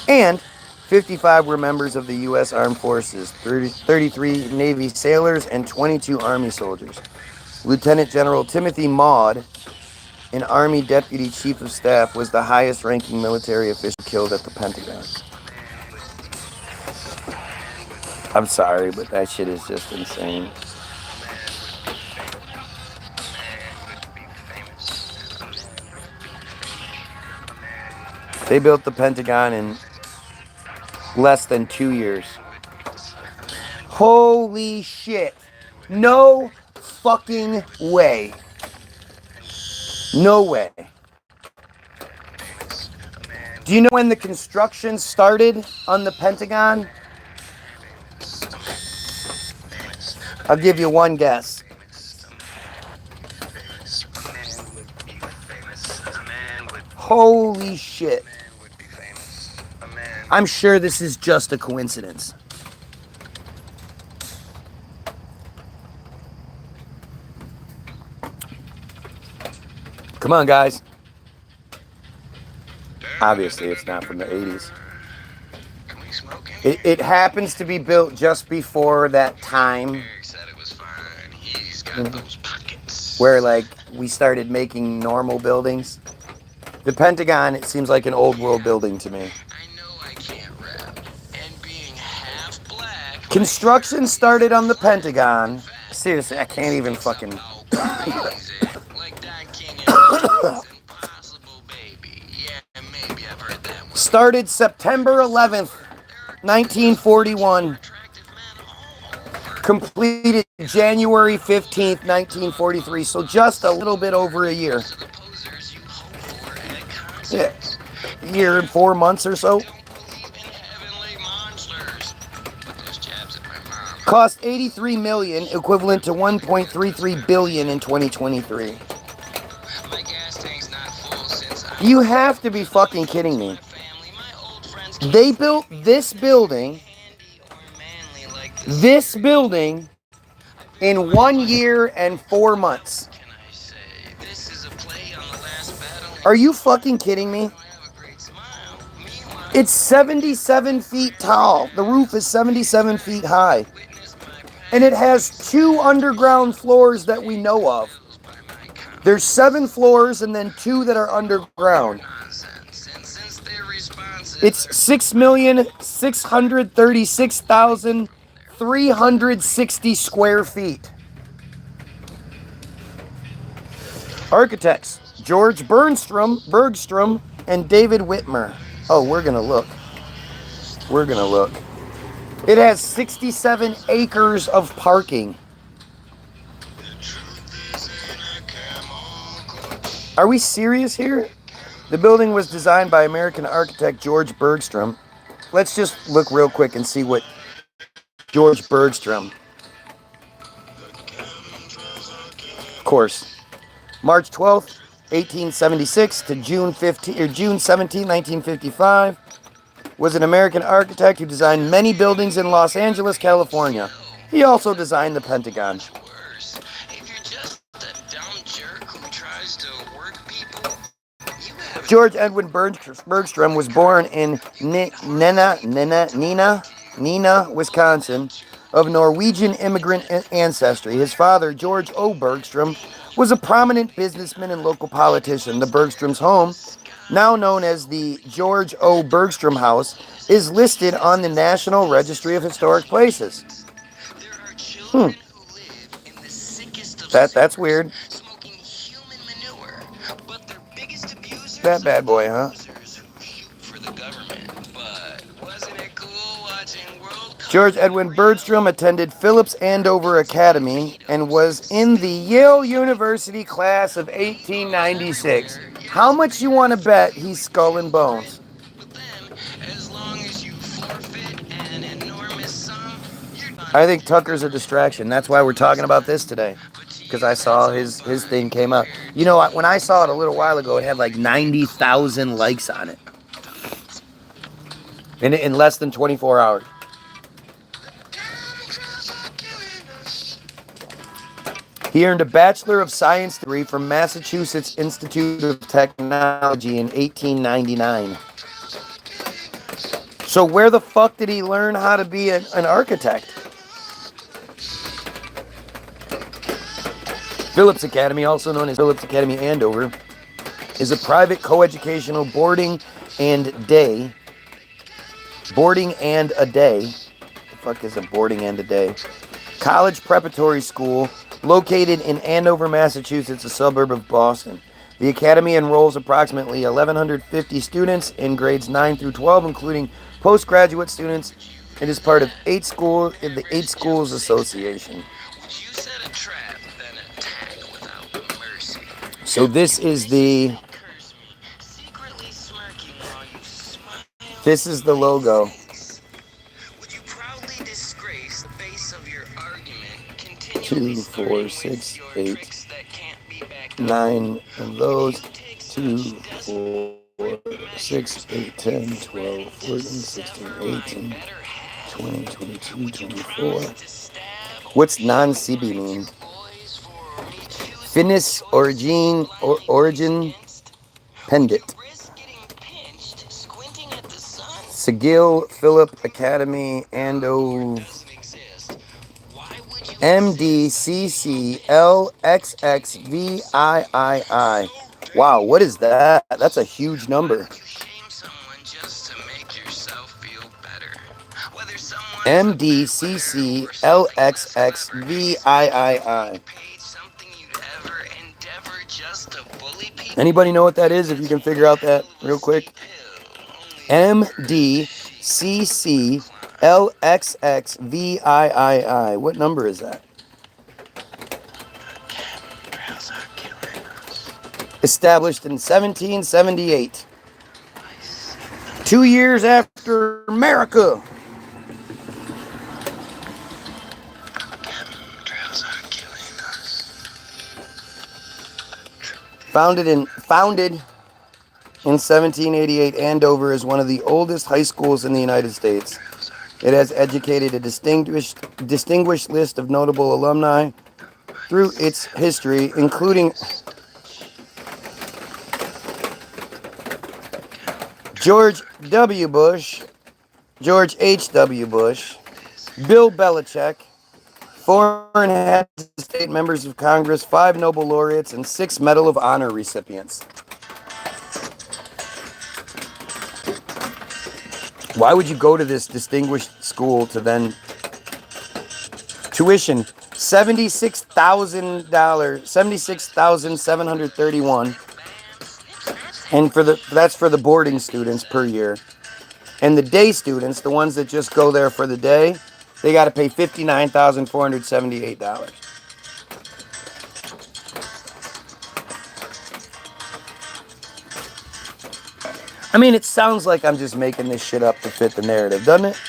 [SPEAKER 1] And 55 were members of the U.S. Armed Forces, 33 Navy sailors, and 22 Army soldiers. Lieutenant General Timothy Maude, an Army Deputy Chief of Staff, was the highest-ranking military official killed at the Pentagon. I'm sorry, but that shit is just insane. They built the Pentagon in less than 2 years. Holy shit. No fucking way. No way. Do you know when the construction started on the Pentagon? I'll give you one guess. Holy shit. I'm sure this is just a coincidence. Come on, guys. Obviously, it's not from the 80s. It happens to be built just before that time where, like, we started making normal buildings. The Pentagon, it seems like an old world building to me. Construction started on the Pentagon. Seriously, I can't even fucking... Started September 11th, 1941. Completed January 15th, 1943. So just a little bit over a year. Yeah, a year and 4 months or so. Cost $83 million, equivalent to $1.33 billion in 2023. You have to be fucking kidding me. They built this building in 1 year and 4 months. Are you fucking kidding me? It's 77 feet tall. The roof is 77 feet high. And it has 2 underground floors that we know of. There's 7 floors and then 2 that are underground. It's 6,636,360 square feet. Architects: George Bergstrom, and David Whitmer. Oh, we're gonna look. It has 67 acres of parking. Are we serious here? The building was designed by American architect George Bergstrom. Let's just look real quick and see what George Bergstrom. Of course. March 12th, 1876 to June 17, 1955. Was an American architect who designed many buildings in Los Angeles, California. He also designed the Pentagon. George Edwin Bergstrom was born in Neenah, Wisconsin, of Norwegian immigrant ancestry. His father, George O. Bergstrom, was a prominent businessman and local politician. The Bergstrom's home, now known as the George O. Bergstrom House, is listed on the National Registry of Historic Places. That's weird. That bad boy, huh? George Edwin Bergstrom attended Phillips Andover Academy and was in the Yale University class of 1896. How much you want to bet he's skull and bones? I think Tucker's a distraction. That's why we're talking about this today. Because I saw his thing came up. You know, when I saw it a little while ago, it had like 90,000 likes on it. In less than 24 hours. He earned a Bachelor of Science degree from Massachusetts Institute of Technology in 1899. So where the fuck did he learn how to be an architect? Phillips Academy, also known as Phillips Academy Andover, is a private coeducational boarding and a day. The fuck is a boarding and a day? College preparatory school located in Andover, Massachusetts, a suburb of Boston. The academy enrolls approximately 1,150 students in grades 9 through 12, including postgraduate students. It is part of the 8 Schools Association. So this is the logo.
[SPEAKER 4] Would you proudly disgrace the base of your argument,
[SPEAKER 1] 2, 4, 6, 8, 9 of those. 2, 4, 6, 8, 10, 12, 14, 16, 18, 20, 22, 24. What's non-CB mean? Finis origin pendant. Sigil Philip Academy Andover. MDCCLXXVIII. Wow, what is that? That's a huge number. MDCCLXXVIII. Anybody know what that is? If you can figure out that real quick. MDCCLXXVIII. What number is that? Established in 1778. 2 years after America. Founded in 1788, Andover is one of the oldest high schools in the United States. It has educated a distinguished list of notable alumni through its history, including George W. Bush, George H.W. Bush, Bill Belichick, foreign heads of state, members of Congress, 5 Nobel laureates, and 6 Medal of Honor recipients. Why would you go to this distinguished school to then tuition $76,000, $76,731, and that's for the boarding students per year, and the day students, the ones that just go there for the day, they got to pay $59,478. I mean, it sounds like I'm just making this shit up to fit the narrative, doesn't it?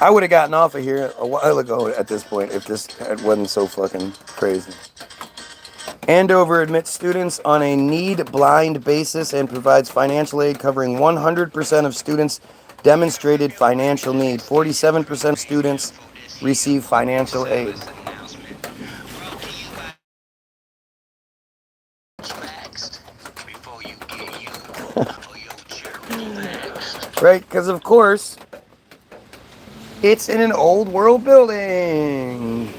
[SPEAKER 1] I would have gotten off of here a while ago at this point if this wasn't so fucking crazy. Andover admits students on a need-blind basis and provides financial aid covering 100% of students' demonstrated financial need. 47% of students receive financial aid. Right, because of course, it's in an old world building.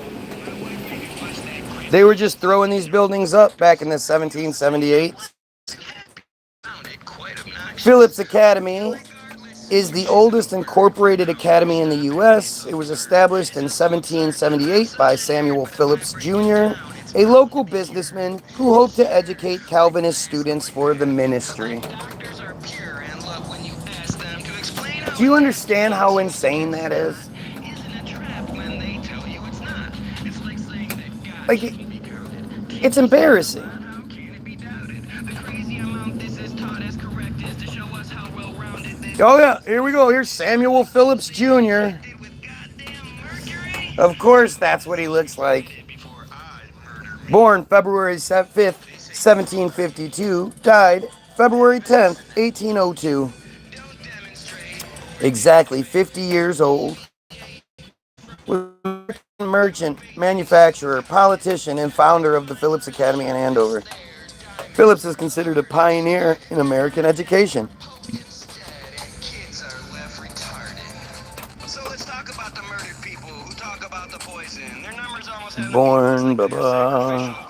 [SPEAKER 1] They were just throwing these buildings up back in the 1778. Phillips Academy is the oldest incorporated academy in the U.S. It was established in 1778 by Samuel Phillips Jr., a local businessman who hoped to educate Calvinist students for the ministry. Do you understand how insane that is? Like, it's embarrassing. Oh yeah, here we go. Here's Samuel Phillips Jr. Of course, that's what he looks like. Born February 5th, 1752. Died February 10th, 1802. Exactly 50 years old. Merchant, manufacturer, politician, and founder of the Phillips Academy in Andover. Phillips is considered a pioneer in American education. Born, blah, blah.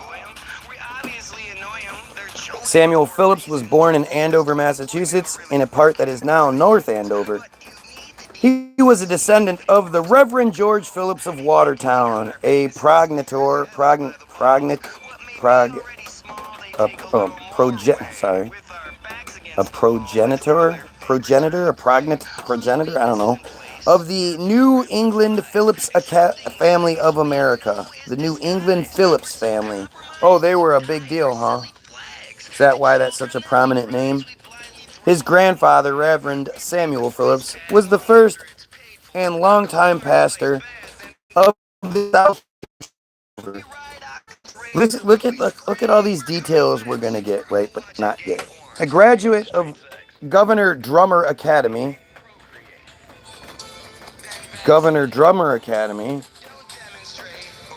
[SPEAKER 1] Samuel Phillips was born in Andover, Massachusetts, in a part that is now North Andover. He was a descendant of the Reverend George Phillips of Watertown, a progenitor, I don't know, of the New England Phillips family of America. The New England Phillips family. Oh, they were a big deal, huh? Is that why that's such a prominent name? His grandfather, Reverend Samuel Phillips, was the first and longtime pastor of the South Look at all these details we're gonna get, right? But not yet. A graduate of Governor Drummer Academy. Governor Drummer Academy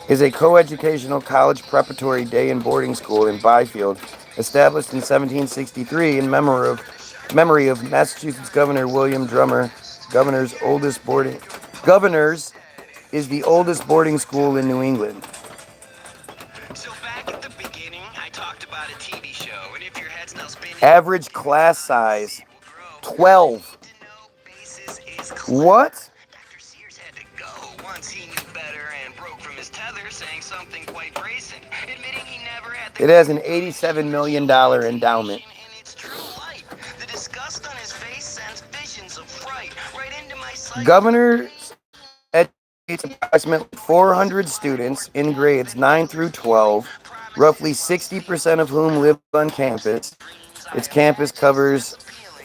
[SPEAKER 1] is a co-educational college preparatory day and boarding school in Byfield, established in 1763 in memory of Massachusetts Governor William Drummer. Governors is the oldest boarding school in New England.
[SPEAKER 4] So back at the beginning, I talked about a TV show, and if your head's now spinning,
[SPEAKER 1] Average class size 12. What?
[SPEAKER 4] Dr. Sears had to go once he knew better and broke from his tether, saying something quite brazen, admitting he never had the
[SPEAKER 1] It has an $87 million endowment.
[SPEAKER 4] in its true light. The disgust on his face sends visions of fright right into my sight.
[SPEAKER 1] Governor educates approximately 400 students in grades 9 through 12, roughly 60% of whom live on campus. Its campus covers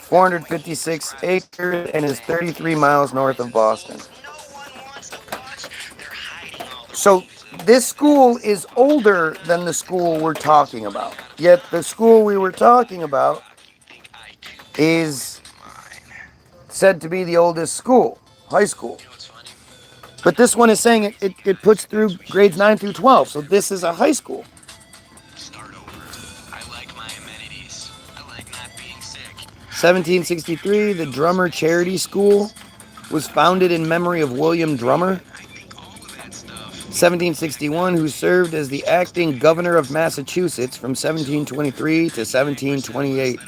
[SPEAKER 1] 456 acres and is 33 miles north of Boston. So this school is older than the school we're talking about. Yet the school we were talking about is said to be the oldest school, high school. But this one is saying it puts through grades 9 through 12. So this is a high school.
[SPEAKER 4] Start over. I like my amenities. I like not being sick.
[SPEAKER 1] 1763, the Drummer Charity School was founded in memory of William Drummer. 1761, who served as the acting governor of Massachusetts from 1723 to 1728.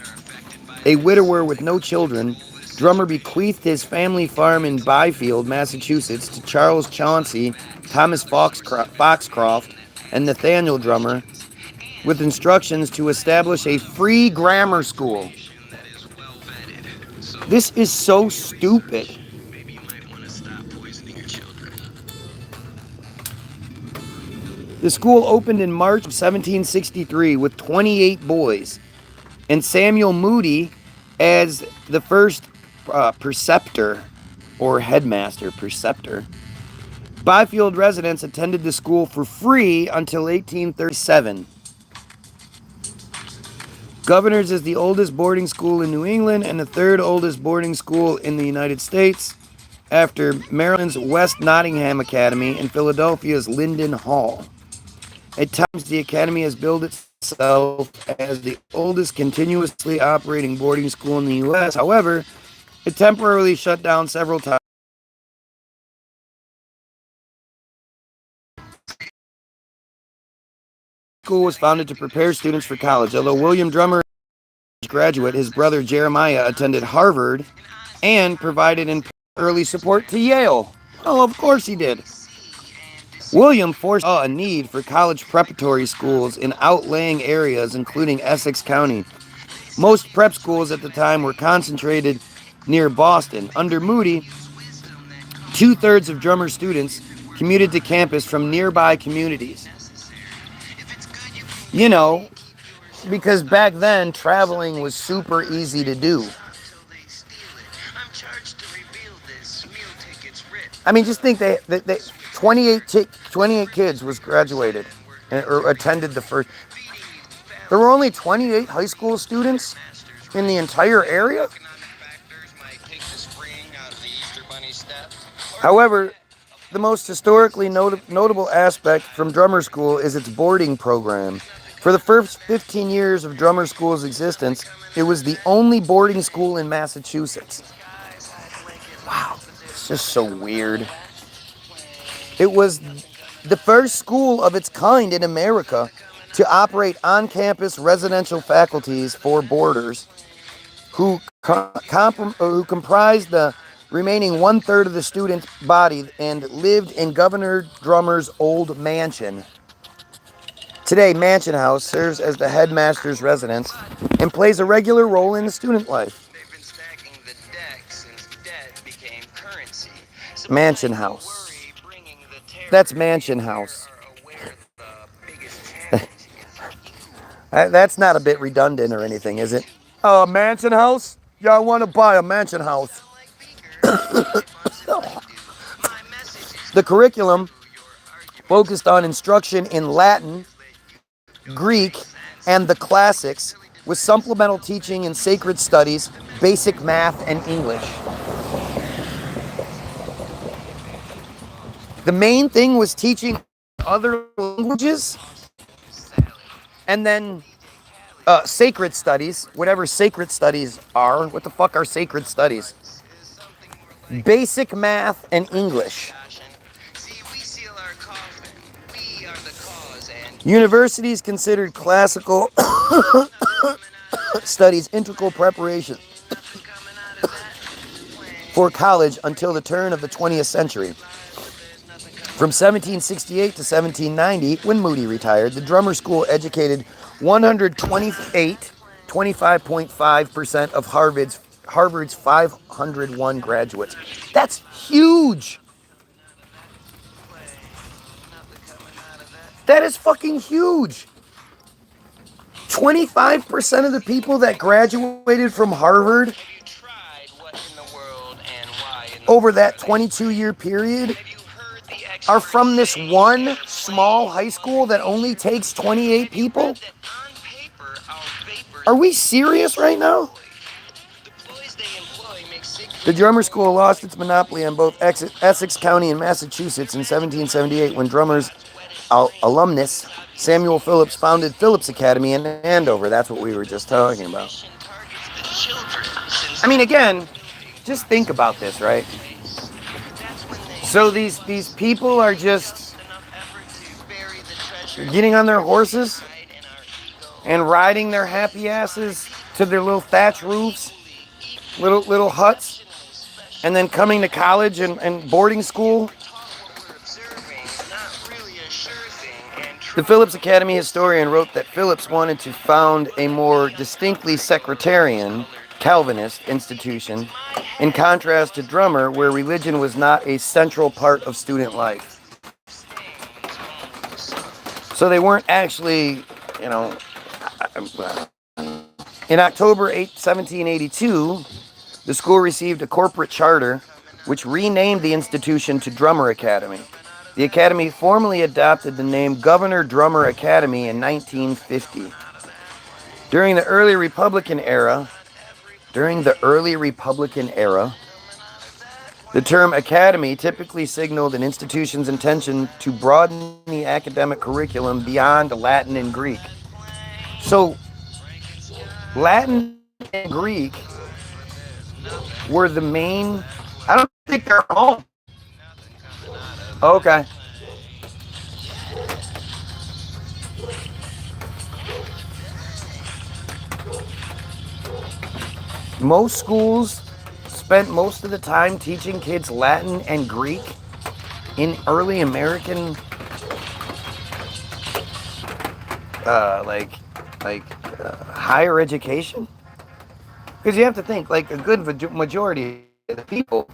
[SPEAKER 1] A widower with no children, Drummer bequeathed his family farm in Byfield, Massachusetts to Charles Chauncey, Thomas Foxcroft, and Nathaniel Drummer, with instructions to establish a free grammar school. This is so stupid.
[SPEAKER 4] Maybe you might want to stop poisoning your children.
[SPEAKER 1] The school opened in March of 1763 with 28 boys, and Samuel Moody as the first preceptor or headmaster. Byfield residents attended the school for free until 1837. Governors is the oldest boarding school in New England and the third oldest boarding school in the United States, after Maryland's West Nottingham Academy and Philadelphia's Linden Hall. At times, the academy has billed itself as the oldest continuously operating boarding school in the U.S. However, it temporarily shut down several times. The school was founded to prepare students for college. Although William Drummer was a graduate, his brother Jeremiah attended Harvard and provided early support to Yale. Oh, of course he did. William foresaw a need for college preparatory schools in outlying areas, including Essex County. Most prep schools at the time were concentrated near Boston. Under Moody, 2/3 of Drummer students commuted to campus from nearby communities. You know, because back then, traveling was super easy to do. I mean, just think they 28 kids was graduated or attended the first. There were only 28 high school students in the entire area. However, the most historically notable aspect from Drummer School is its boarding program. For the first 15 years of Drummer School's existence, it was the only boarding school in Massachusetts. Wow, it's just so weird. It was the first school of its kind in America to operate on-campus residential faculties for boarders who comprised the remaining 1/3 of the student body and lived in Governor Drummer's old mansion. Today, Mansion House serves as the headmaster's residence and plays a regular role in the student life.
[SPEAKER 4] They've been stacking the deck since debt became currency.
[SPEAKER 1] Mansion House. That's Mansion House. That's not a bit redundant or anything, is it? Mansion House? Yeah, I want to buy a mansion house. The curriculum focused on instruction in Latin, Greek, and the classics, with supplemental teaching in sacred studies, basic math, and English. The main thing was teaching other languages, and then sacred studies, whatever sacred studies are. What the fuck are sacred studies? Basic math and English. Universities considered classical studies integral preparation for college until the turn of the 20th century. From 1768 to 1790, when Moody retired, the drummer school educated 25.5% of Harvard's 501 graduates. That's huge. That is fucking huge. 25% of the people that graduated from Harvard over that 22-year period are from this one small high school that only takes 28 people? Are we serious right now? The drummer school lost its monopoly on both Essex County and Massachusetts in 1778 when drummers alumnus Samuel Phillips founded Phillips Academy in Andover. That's what we were just talking about. I mean, again, just think about this, right? So these people are just getting on their horses and riding their happy asses to their little thatch roofs, little huts, and then coming to college and boarding school. The Phillips Academy historian wrote that Phillips wanted to found a more distinctly sectarian, Calvinist institution, in contrast to drummer, where religion was not a central part of student life. So they weren't actually, in October 1782, the school received a corporate charter which renamed the institution to Drummer Academy. The academy formally adopted the name Governor Drummer Academy in 1950. During the early Republican era, the term academy typically signaled an institution's intention to broaden the academic curriculum beyond Latin and Greek. So, Latin and Greek were the main... I don't think they're home. Okay. Most schools spent most of the time teaching kids Latin and Greek in early American higher education. Because you have to think, like, a good majority of the people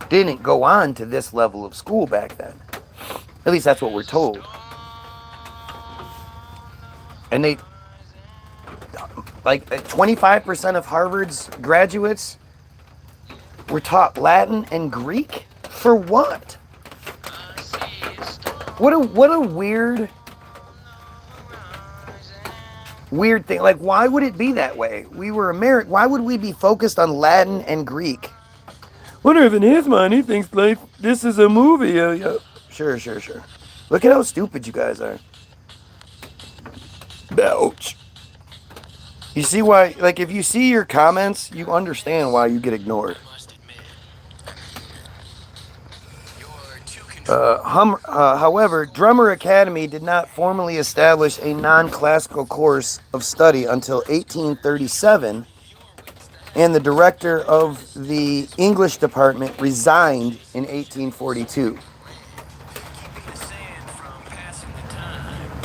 [SPEAKER 1] didn't go on to this level of school back then. At least that's what we're told. And they, like, 25% of Harvard's graduates were taught Latin and Greek? For what? What a weird thing. Like, why would it be that way? We were American. Why would we be focused on Latin and Greek? Wonder if in his mind he thinks like this is a movie. Sure. Look at how stupid you guys are. Ouch. You see why, like, if you see your comments, you understand why you get ignored. However, Drummer Academy did not formally establish a non-classical course of study until 1837, and the director of the English department resigned in 1842.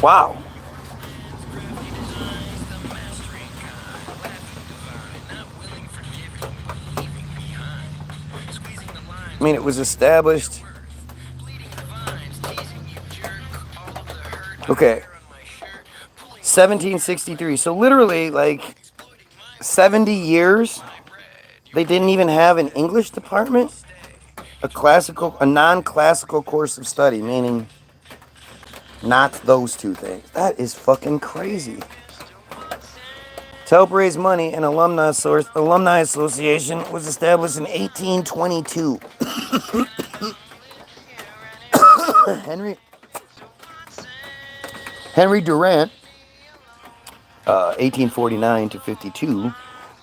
[SPEAKER 1] Wow. I mean, it was established. Okay. 1763. So literally, like, 70 years, they didn't even have an English department, a non-classical course of study, meaning Not those two things. That is fucking crazy. To help raise money, an alumni association was established in 1822. Henry Durant, 1849 to 52,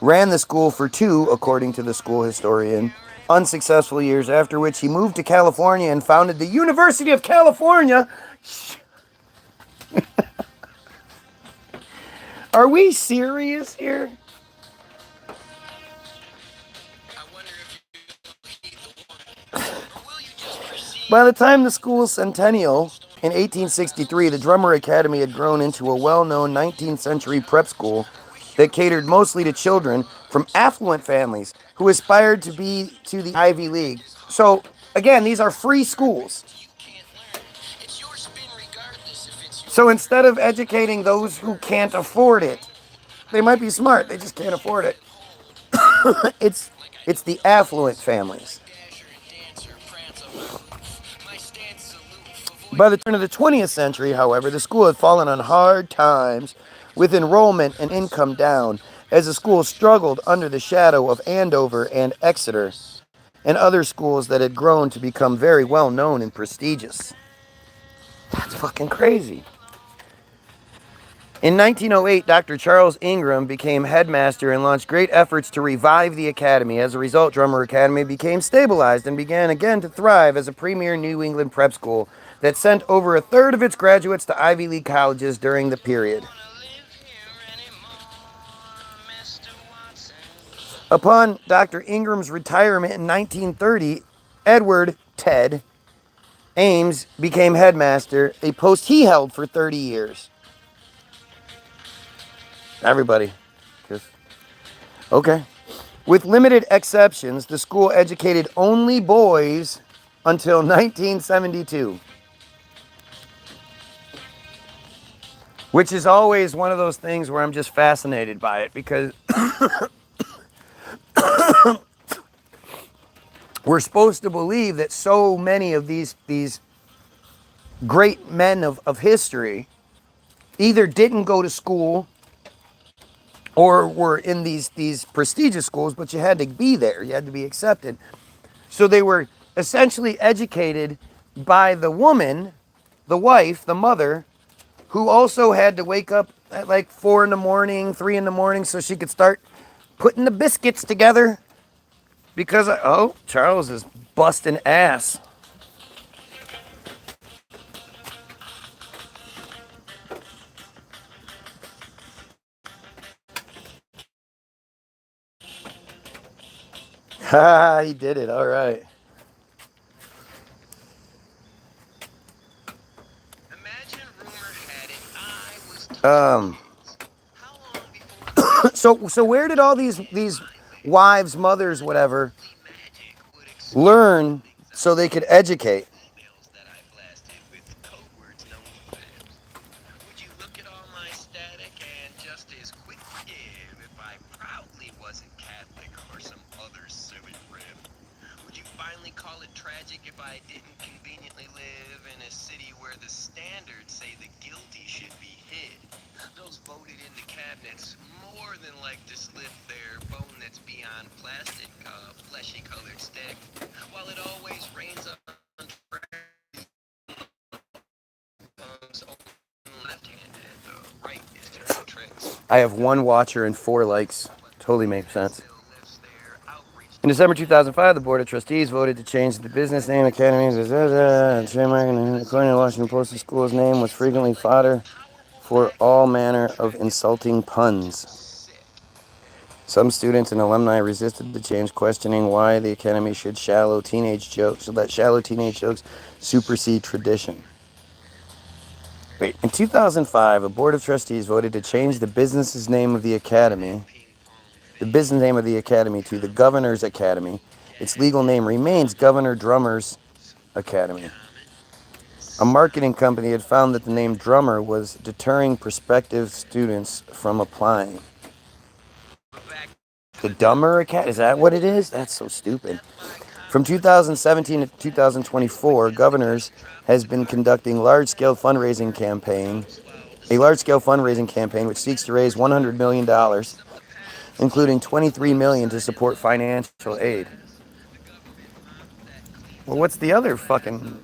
[SPEAKER 1] ran the school for 2, according to the school historian, unsuccessful years, after which he moved to California and founded the University of California. Are we serious here? By the time the school's centennial in 1863, the Drummer Academy had grown into a well-known 19th century prep school that catered mostly to children from affluent families who aspired to be to the Ivy League. So, again, these are free schools. So instead of educating those who can't afford it, they might be smart, they just can't afford it. It's the affluent families. By the turn of the 20th century, however, the school had fallen on hard times, with enrollment and income down, as the school struggled under the shadow of Andover and Exeter, and other schools that had grown to become very well known and prestigious. That's fucking crazy. In 1908, Dr. Charles Ingram became headmaster and launched great efforts to revive the academy. As a result, Drummer Academy became stabilized and began again to thrive as a premier New England prep school that sent over a third of its graduates to Ivy League colleges during the period. Upon Dr. Ingram's retirement in 1930, Edward Ted Ames became headmaster, a post he held for 30 years. Everybody. Okay. With limited exceptions, the school educated only boys until 1972. Which is always one of those things where I'm just fascinated by it, because we're supposed to believe that so many of these great men of history either didn't go to school or were in these prestigious schools, but you had to be there. You had to be accepted. So they were essentially educated by the woman, the wife, the mother, who also had to wake up at like 4 in the morning, 3 in the morning, so she could start putting the biscuits together. Because, oh, Charles is busting ass. Ha, he did it. All right. So where did all these wives, mothers, whatever, learn so they could educate? I have 1 watcher and 4 likes. Totally makes sense. In December 2005, the Board of Trustees voted to change the business name Academy. According to the Washington Post, the school's name was frequently fodder for all manner of insulting puns. Some students and alumni resisted the change, questioning why the Academy should let shallow teenage jokes supersede tradition. Wait, in 2005, a Board of Trustees voted to change the business name of the Academy to the Governor's Academy. Its legal name remains Governor Drummer's Academy. A marketing company had found that the name Drummer was deterring prospective students from applying. The Dumber Academy? Is that what it is? That's so stupid. From 2017 to 2024, Governors has been conducting a large-scale fundraising campaign which seeks to raise $100 million, including $23 million to support financial aid. Well, what's the other fucking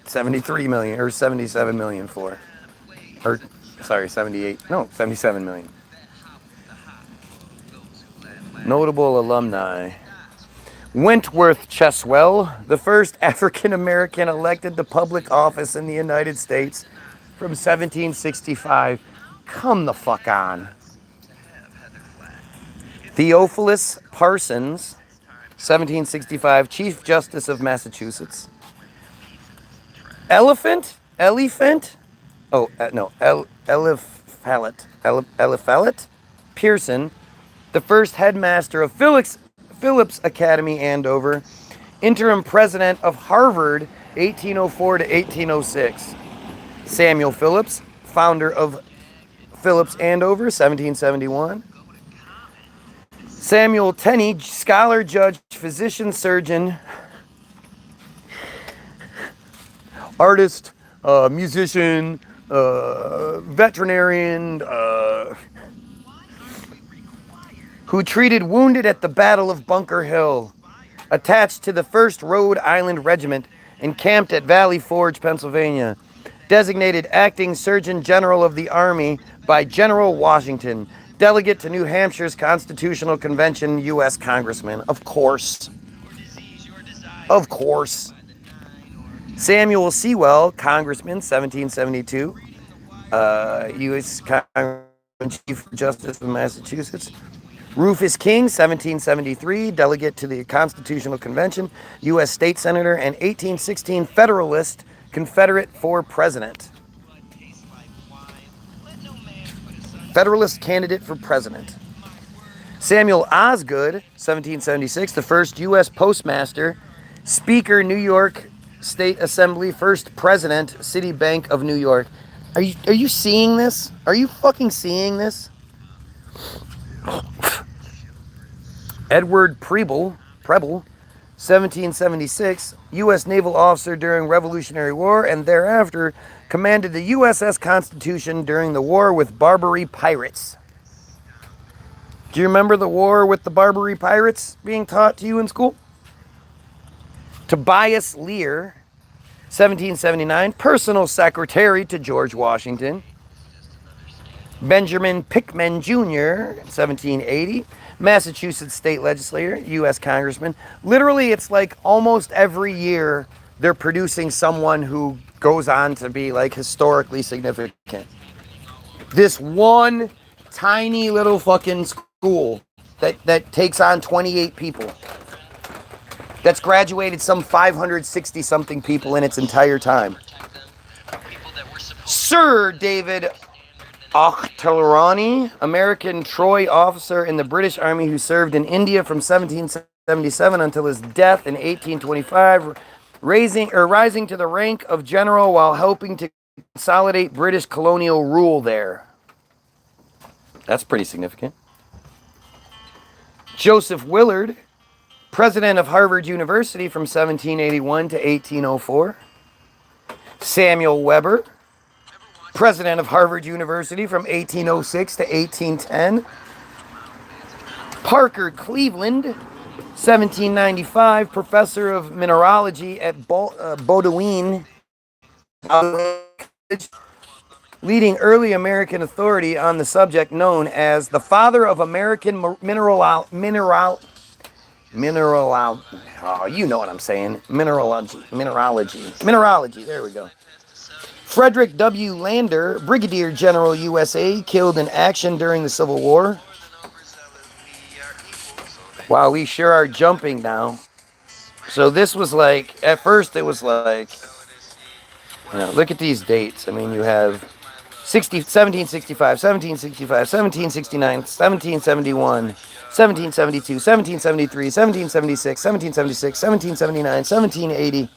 [SPEAKER 1] 73 million or 77 million for? Or, sorry, 78. No, 77 million. Notable alumni. Wentworth Cheswell, the first African American elected to public office in the United States from 1765. Come the fuck on. Theophilus Parsons, 1765, Chief Justice of Massachusetts. Eliphalet? Oh, no, Eliphalet Pearson, the first headmaster of Phillips Academy, Andover, interim president of Harvard, 1804 to 1806. Samuel Phillips, founder of Phillips Andover, 1771. Samuel Tenney, scholar, judge, physician, surgeon, artist, musician, veterinarian, who treated wounded at the Battle of Bunker Hill, attached to the 1st Rhode Island Regiment, encamped at Valley Forge, Pennsylvania, designated acting Surgeon General of the Army by General Washington, delegate to New Hampshire's Constitutional Convention, U.S. Congressman. Of course. Of course. Samuel Sewell, Congressman, 1772, U.S. Chief Justice of Massachusetts. Rufus King, 1773, delegate to the Constitutional Convention, U.S. State Senator, and 1816 Federalist, Confederate for President. Federalist candidate for president. Samuel Osgood, 1776, the first U.S. Postmaster, Speaker, New York State Assembly, first President, Citibank of New York. Are you seeing this? Are you fucking seeing this? Edward Preble, 1776, U.S. naval officer during Revolutionary War and thereafter commanded the USS Constitution during the war with Barbary pirates. Do you remember the war with the Barbary pirates being taught to you in school? Tobias Lear, 1779, personal secretary to George Washington. Benjamin Pickman Jr., 1780, Massachusetts state legislator, U.S. congressman. Literally, it's like almost every year they're producing someone who goes on to be like historically significant. This one tiny little fucking school that takes on 28 people, that's graduated some 560 something people in its entire time. Sir David Auchterlony, American Troy officer in the British Army who served in India from 1777 until his death in 1825, rising to the rank of general while helping to consolidate British colonial rule there. That's pretty significant. Joseph Willard, president of Harvard University from 1781 to 1804. Samuel Weber, president of Harvard University from 1806 to 1810. Parker Cleveland, 1795, professor of mineralogy at Bowdoin College, leading early American authority on the subject, known as the father of American mineralogy. Oh, you know what I'm saying. Mineralogy. There we go. Frederick W. Lander, Brigadier General USA, killed in action during the Civil War. Wow, we sure are jumping now. So this was like, at first it was like, look at these dates. I mean, you have 1765, 1765, 1769, 1771, 1772, 1773, 1776, 1776, 1779, 1780,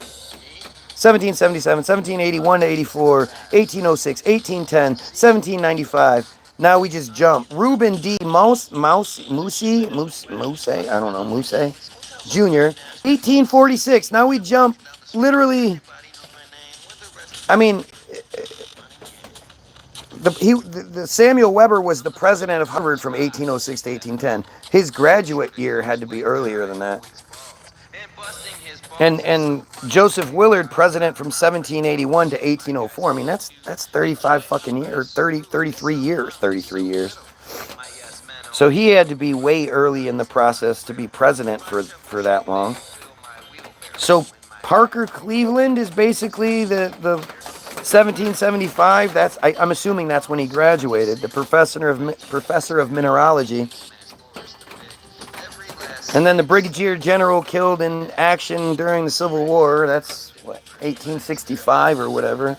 [SPEAKER 1] 1777, 1781 to 84, 1806, 1810, 1795. Now we just jump. Reuben D. Mousse, I don't know, Mousse, Jr. 1846. Now we jump literally. I mean, the Samuel Weber was the president of Harvard from 1806 to 1810. His graduate year had to be earlier than that. And Joseph Willard, president from 1781 to 1804. I mean, that's 35 fucking years, 33 years. So he had to be way early in the process to be president for that long. So Parker Cleveland is basically the 1775. I'm assuming that's when he graduated. The professor of mineralogy. And then the brigadier general killed in action during the Civil War. That's what, 1865 or whatever.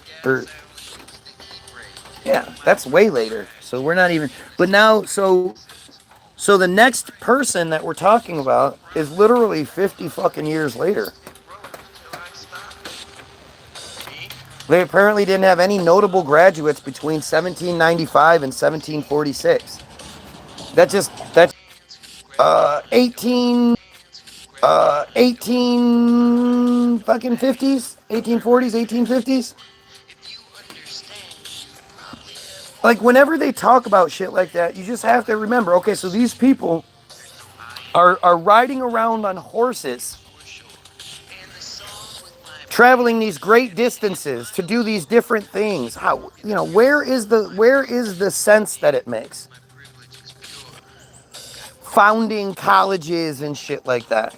[SPEAKER 1] Yeah, that's way later. So we're not even. But now, so the next person that we're talking about is literally 50 fucking years later. They apparently didn't have any notable graduates between 1795 and 1746. That's 18 fucking 50s, 1840s, 1850s. Like, whenever they talk about shit like that, you just have to remember, okay, so these people are riding around on horses, traveling these great distances to do these different things. How, where is the sense that it makes? Founding colleges and shit like that.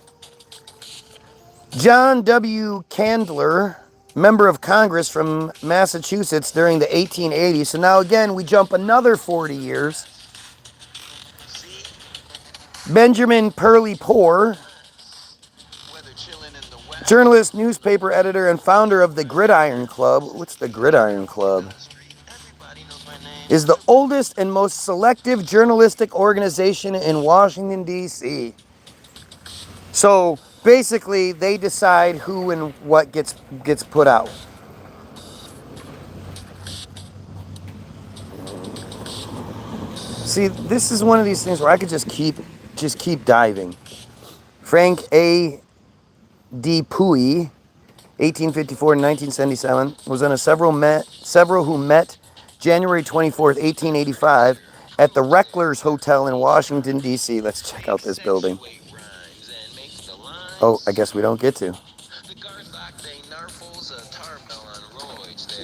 [SPEAKER 1] John W. Candler, member of Congress from Massachusetts during the 1880s. So now again, we jump another 40 years. Benjamin Perley Poor, journalist, newspaper editor, and founder of the Gridiron Club. What's the Gridiron Club? Is the oldest and most selective journalistic organization in Washington, D.C. So basically, they decide who and what gets put out. See, this is one of these things where I could just keep diving. Frank A. D. Puy, 1854 to 1977, was on several who met January 24th, 1885, at the Recklers Hotel in Washington, D.C. Let's check out this building. Oh, I guess we don't get to.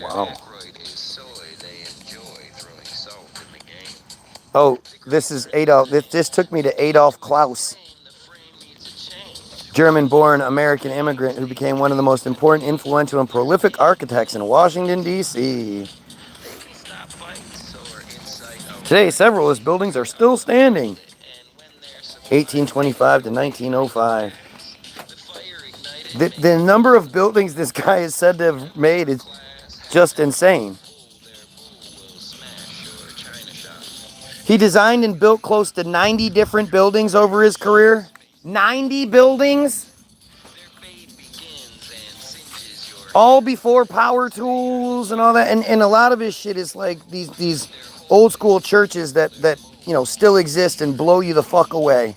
[SPEAKER 1] Wow. Oh, this is Adolf. This took me to Adolf Klaus, German-born American immigrant who became one of the most important, influential, and prolific architects in Washington, D.C. Today, several of his buildings are still standing. 1825 to 1905. The number of buildings this guy is said to have made is just insane. He designed and built close to 90 different buildings over his career. 90 buildings? All before power tools and all that. And a lot of his shit is like these old school churches that still exist and blow you the fuck away.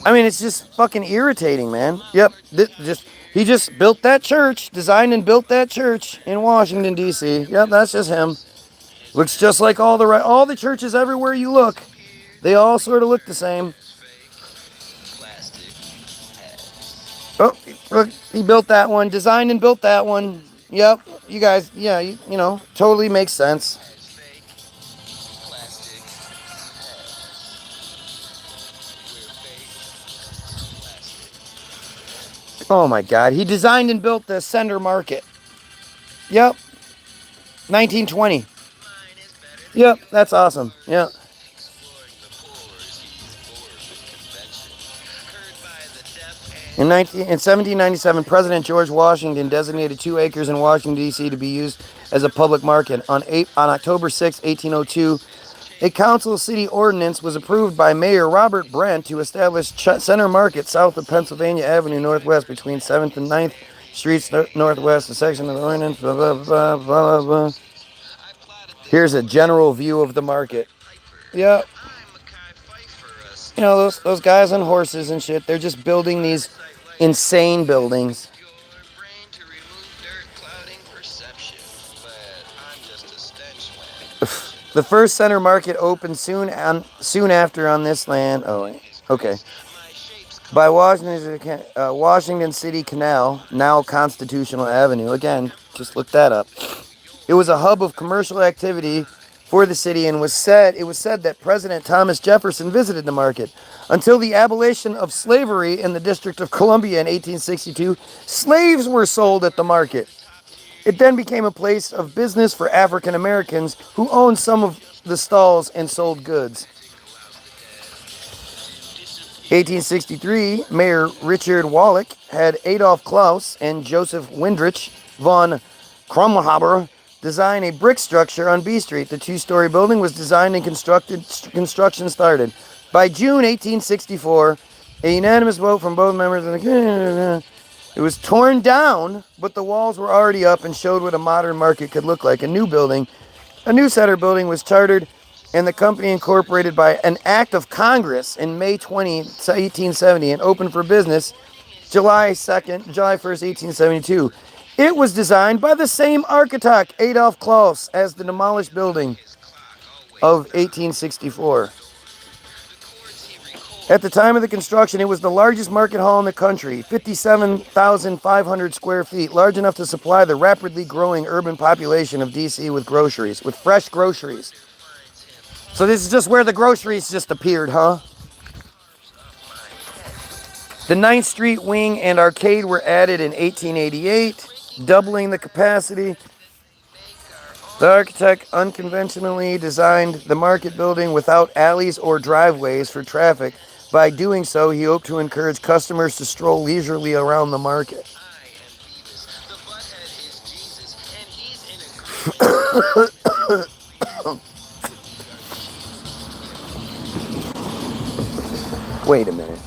[SPEAKER 1] I mean, it's just fucking irritating, man. Yep, he just built that church, designed and built that church in Washington, D.C. Yep, that's just him. Looks just like all the churches everywhere you look. They all sort of look the same. Oh, look, he built that one, designed and built that one. Yep, you guys, yeah, you totally makes sense. Oh my God, he designed and built the Center Market. Yep, 1920. Yep, that's awesome. Yep. In 1797, President George Washington designated 2 acres in Washington, D.C. to be used as a public market. On October 6, 1802, a council city ordinance was approved by Mayor Robert Brent to establish Center Market south of Pennsylvania Avenue Northwest between 7th and 9th Streets Northwest, a section of the ordinance, blah, blah, blah, blah, blah. Here's a general view of the market. Yep. You know, those guys on horses and shit, they're just building these insane buildings. The first center market opened soon after on this land. Oh, okay. By Washington City Canal, now Constitutional Avenue. Again, just look that up. It was a hub of commercial activity for the city, and it was said that President Thomas Jefferson visited the market. Until the abolition of slavery in the District of Columbia in 1862, slaves were sold at the market. It then became a place of business for African Americans who owned some of the stalls and sold goods. 1863, Mayor Richard Wallach had Adolf Klaus and Joseph Windrich von Krumhaber design a brick structure on B Street. The two-story building was designed and construction started. By June 1864, a unanimous vote from both members of the... It was torn down, but the walls were already up and showed what a modern market could look like. A new center building was chartered, and the company incorporated by an act of Congress in May 20, 1870, and opened for business July 1st, 1872. It was designed by the same architect, Adolf Klaus, as the demolished building of 1864. At the time of the construction, it was the largest market hall in the country, 57,500 square feet, large enough to supply the rapidly growing urban population of D.C. with fresh groceries. So this is just where the groceries just appeared, huh? The 9th Street wing and arcade were added in 1888, doubling the capacity. The architect unconventionally designed the market building without alleys or driveways for traffic. By doing so, he hoped to encourage customers to stroll leisurely around the market. Wait a minute.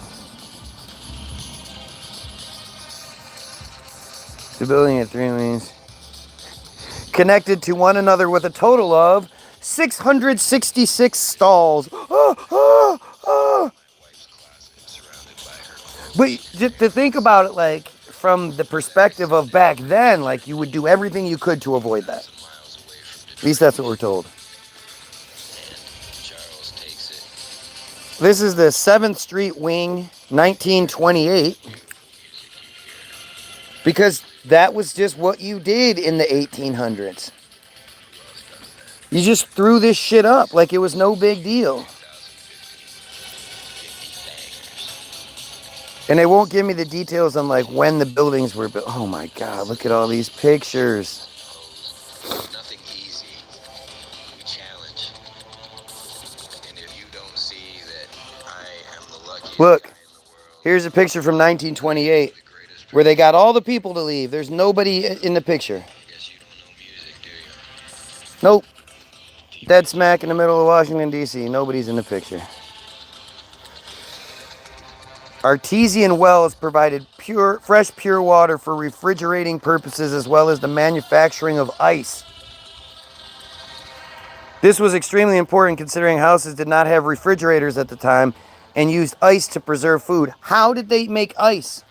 [SPEAKER 1] The building had 3 wings, connected to one another with a total of 666 stalls. But to think about it, like, from the perspective of back then, like, you would do everything you could to avoid that. At least that's what we're told. This is the 7th Street wing, 1928. Because that was just what you did in the 1800s. You just threw this shit up like it was no big deal. And they won't give me the details on like when the buildings were built. Oh my God, look at all these pictures.
[SPEAKER 4] Nothing easy. We challenge. And if you don't see that I am the luckiest
[SPEAKER 1] Look,
[SPEAKER 4] guy in the world,
[SPEAKER 1] here's a picture from 1928 where they got all the people to leave. There's nobody in the picture.
[SPEAKER 4] guess you don't know music, do you?
[SPEAKER 1] Nope. Dead smack in the middle of Washington, D.C. Nobody's in the picture. Artesian wells provided fresh, pure water for refrigerating purposes as well as the manufacturing of ice. This was extremely important considering houses did not have refrigerators at the time and used ice to preserve food. How did they make ice?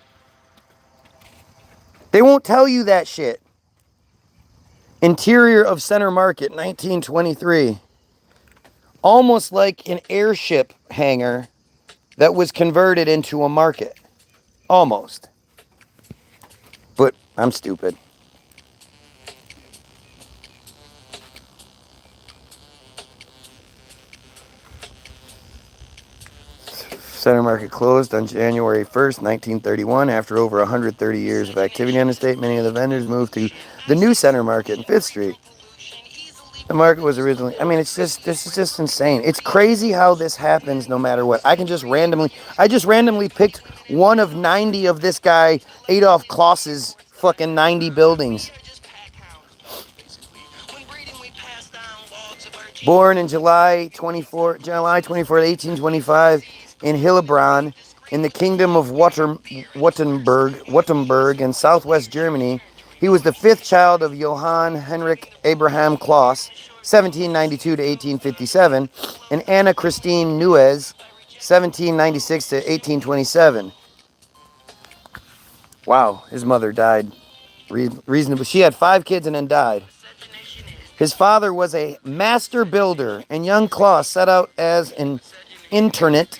[SPEAKER 1] They won't tell you that shit. Interior of Center Market, 1923. Almost like an airship hangar that was converted into a market. Almost. But I'm stupid. Center Market closed on January 1st, 1931. After over 130 years of activity on the state, many of the vendors moved to the new Center Market in 5th Street. The market was originally, I mean, this is just insane. It's crazy how this happens no matter what. I just randomly picked one of 90 of this guy, Adolf Klaus's fucking 90 buildings. Born in July 24, 1825 in Hillebrand in the Kingdom of Württemberg in southwest Germany, he was the 5th child of Johann Henrik Abraham Klaus, 1792 to 1857, and Anna Christine Nuez, 1796 to 1827. Wow, his mother died reasonably. She had 5 kids and then died. His father was a master builder, and young Claus set out as an itinerant.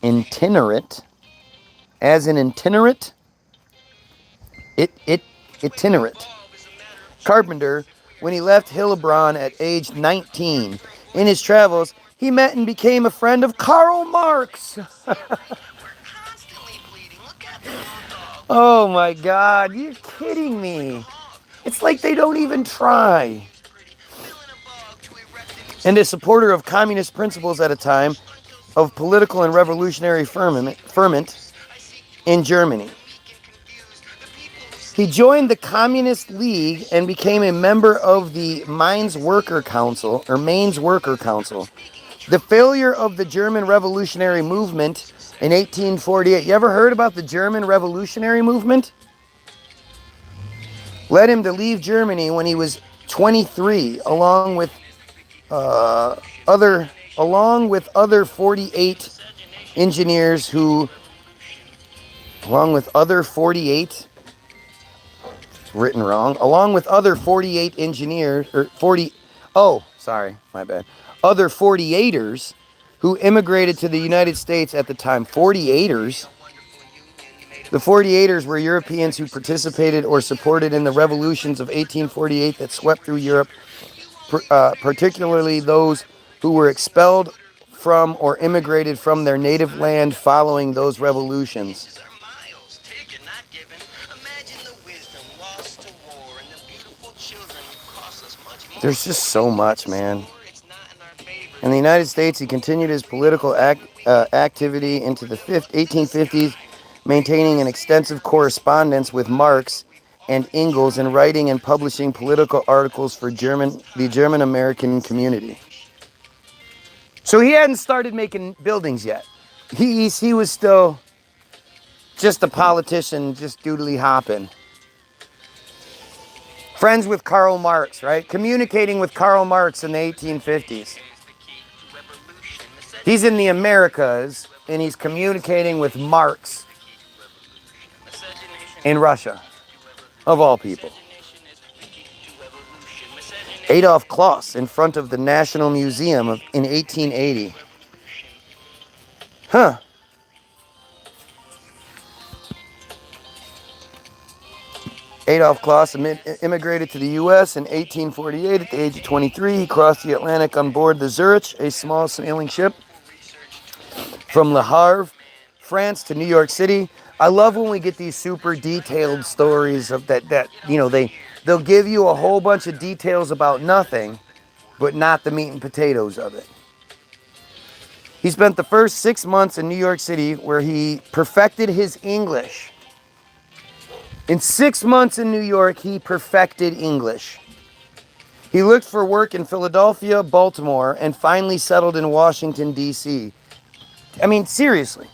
[SPEAKER 1] Itinerant. As an itinerant. Itinerant carpenter when he left Hillebrand at age 19. In his travels, he met and became a friend of Karl Marx. Oh my God, you're kidding me. It's like they don't even try. And a supporter of communist principles at a time of political and revolutionary ferment in Germany. He joined the Communist League and became a member of the Mainz Worker Council. The failure of the German Revolutionary Movement in 1848. You ever heard about the German Revolutionary Movement? Led him to leave Germany when he was 23, along with other 48 engineers who, along with other 48 engineers, other 48ers who immigrated to the United States at the time. 48ers? The 48ers were Europeans who participated or supported in the revolutions of 1848 that swept through Europe, particularly those who were expelled from or immigrated from their native land following those revolutions. There's just so much, man. In the United States, he continued his political activity into the 1850s, maintaining an extensive correspondence with Marx and Engels and writing and publishing political articles for the German-American community. So he hadn't started making buildings yet. He was still just a politician, just doodly hopping. Friends with Karl Marx, right? Communicating with Karl Marx in the 1850s. He's in the Americas, and he's communicating with Marx in Russia, of all people. Adolf Kloss in front of the National Museum in 1880. Huh. Adolf Kloss immigrated to the U.S. in 1848 at the age of 23. He crossed the Atlantic on board the Zurich, a small sailing ship, from Le Havre, France to New York City. I love when we get these super detailed stories of that they'll give you a whole bunch of details about nothing, but not the meat and potatoes of it. He spent the first 6 months in New York City where he perfected his English. In 6 months in New York, he perfected English. He looked for work in Philadelphia, Baltimore, and finally settled in Washington, D.C. I mean, seriously.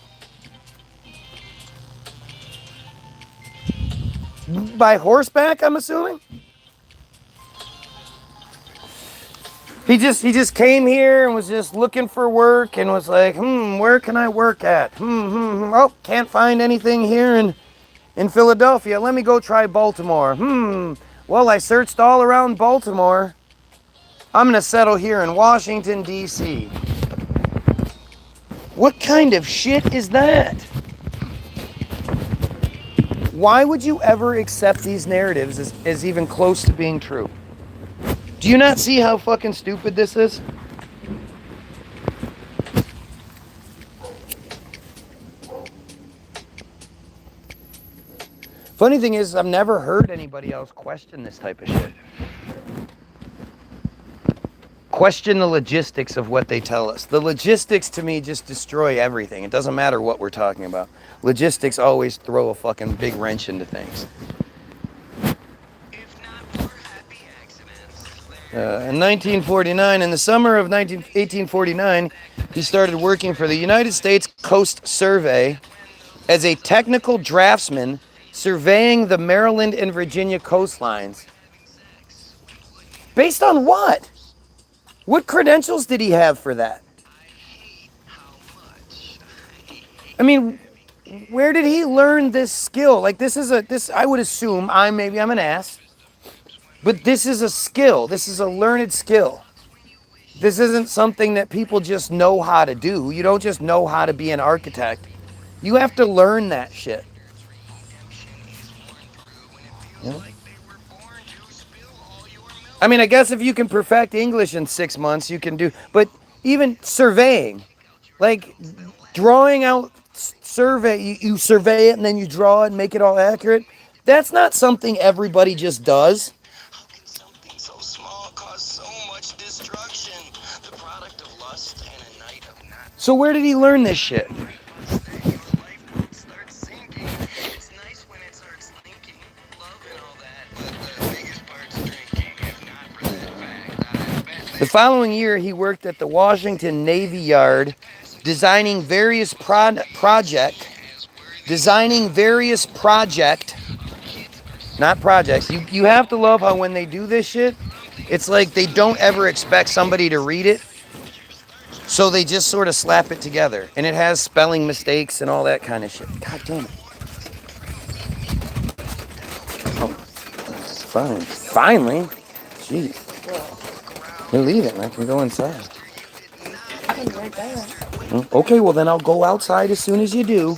[SPEAKER 1] By horseback, I'm assuming? He just came here and was just looking for work and was like, where can I work at? Oh, can't find anything here in Philadelphia. Let me go try Baltimore. Well, I searched all around Baltimore. I'm going to settle here in Washington, D.C. What kind of shit is that? Why would you ever accept these narratives as even close to being true? Do you not see how fucking stupid this is? Funny thing is, I've never heard anybody else question this type of shit. Question the logistics of what they tell us. The logistics to me just destroy everything. It doesn't matter what we're talking about. Logistics always throw a fucking big wrench into things. In 1949, in the summer of 1849, he started working for the United States Coast Survey as a technical draftsman surveying the Maryland and Virginia coastlines. Based on what? What credentials did he have for that? I mean, where did he learn this skill? Like this I would assume I'm an ass, but this is a skill. This is a learned skill. This isn't something that people just know how to do. You don't just know how to be an architect. You have to learn that shit. Yeah. I mean, I guess if you can perfect English in 6 months, you can do, but even surveying, like drawing out survey, you survey it and then you draw it and make it all accurate. That's not something everybody just does.
[SPEAKER 4] How can something so small cause so much destruction? The product of lust and a night of not.
[SPEAKER 1] So where did he learn this shit?
[SPEAKER 4] It's nice when it starts thinking, love and all that, but the biggest part's drinking, if not for that fact. I bet
[SPEAKER 1] The following year, he worked at the Washington Navy Yard, designing various not projects. You have to love how when they do this shit, it's like they don't ever expect somebody to read it. So they just sort of slap it together. And it has spelling mistakes and all that kind of shit. God damn it. Oh, fine. Finally. Jeez. You leave it and I can go inside.
[SPEAKER 3] I'm right there.
[SPEAKER 1] Okay, well then I'll go outside as soon as you do.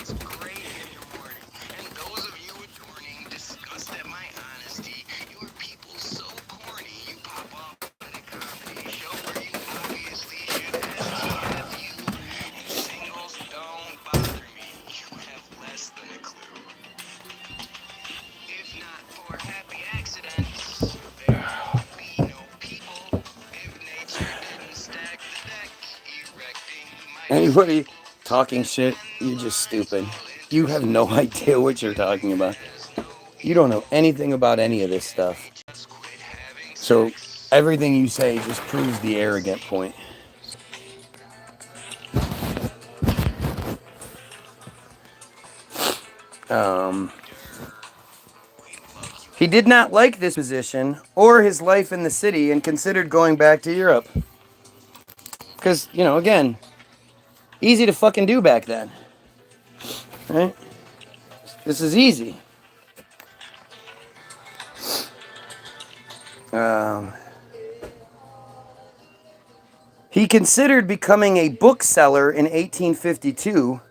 [SPEAKER 4] sounds great in your morning. And those of you adorning, disgust at my honesty. You are people so corny, you pop off at a comedy show where you obviously should have TFU. And singles don't bother me. You have less than a clue. If not for happy accidents, there would be no people. If nature didn't stack the deck, erecting my
[SPEAKER 1] Anybody talking shit, you're just stupid. You have no idea what you're talking about. You don't know anything about any of this stuff. So everything you say just proves the arrogant point. He did not like this position or his life in the city and considered going back to Europe. Because, again, easy to fucking do back then. Right? This is easy. He considered becoming a bookseller in 1852,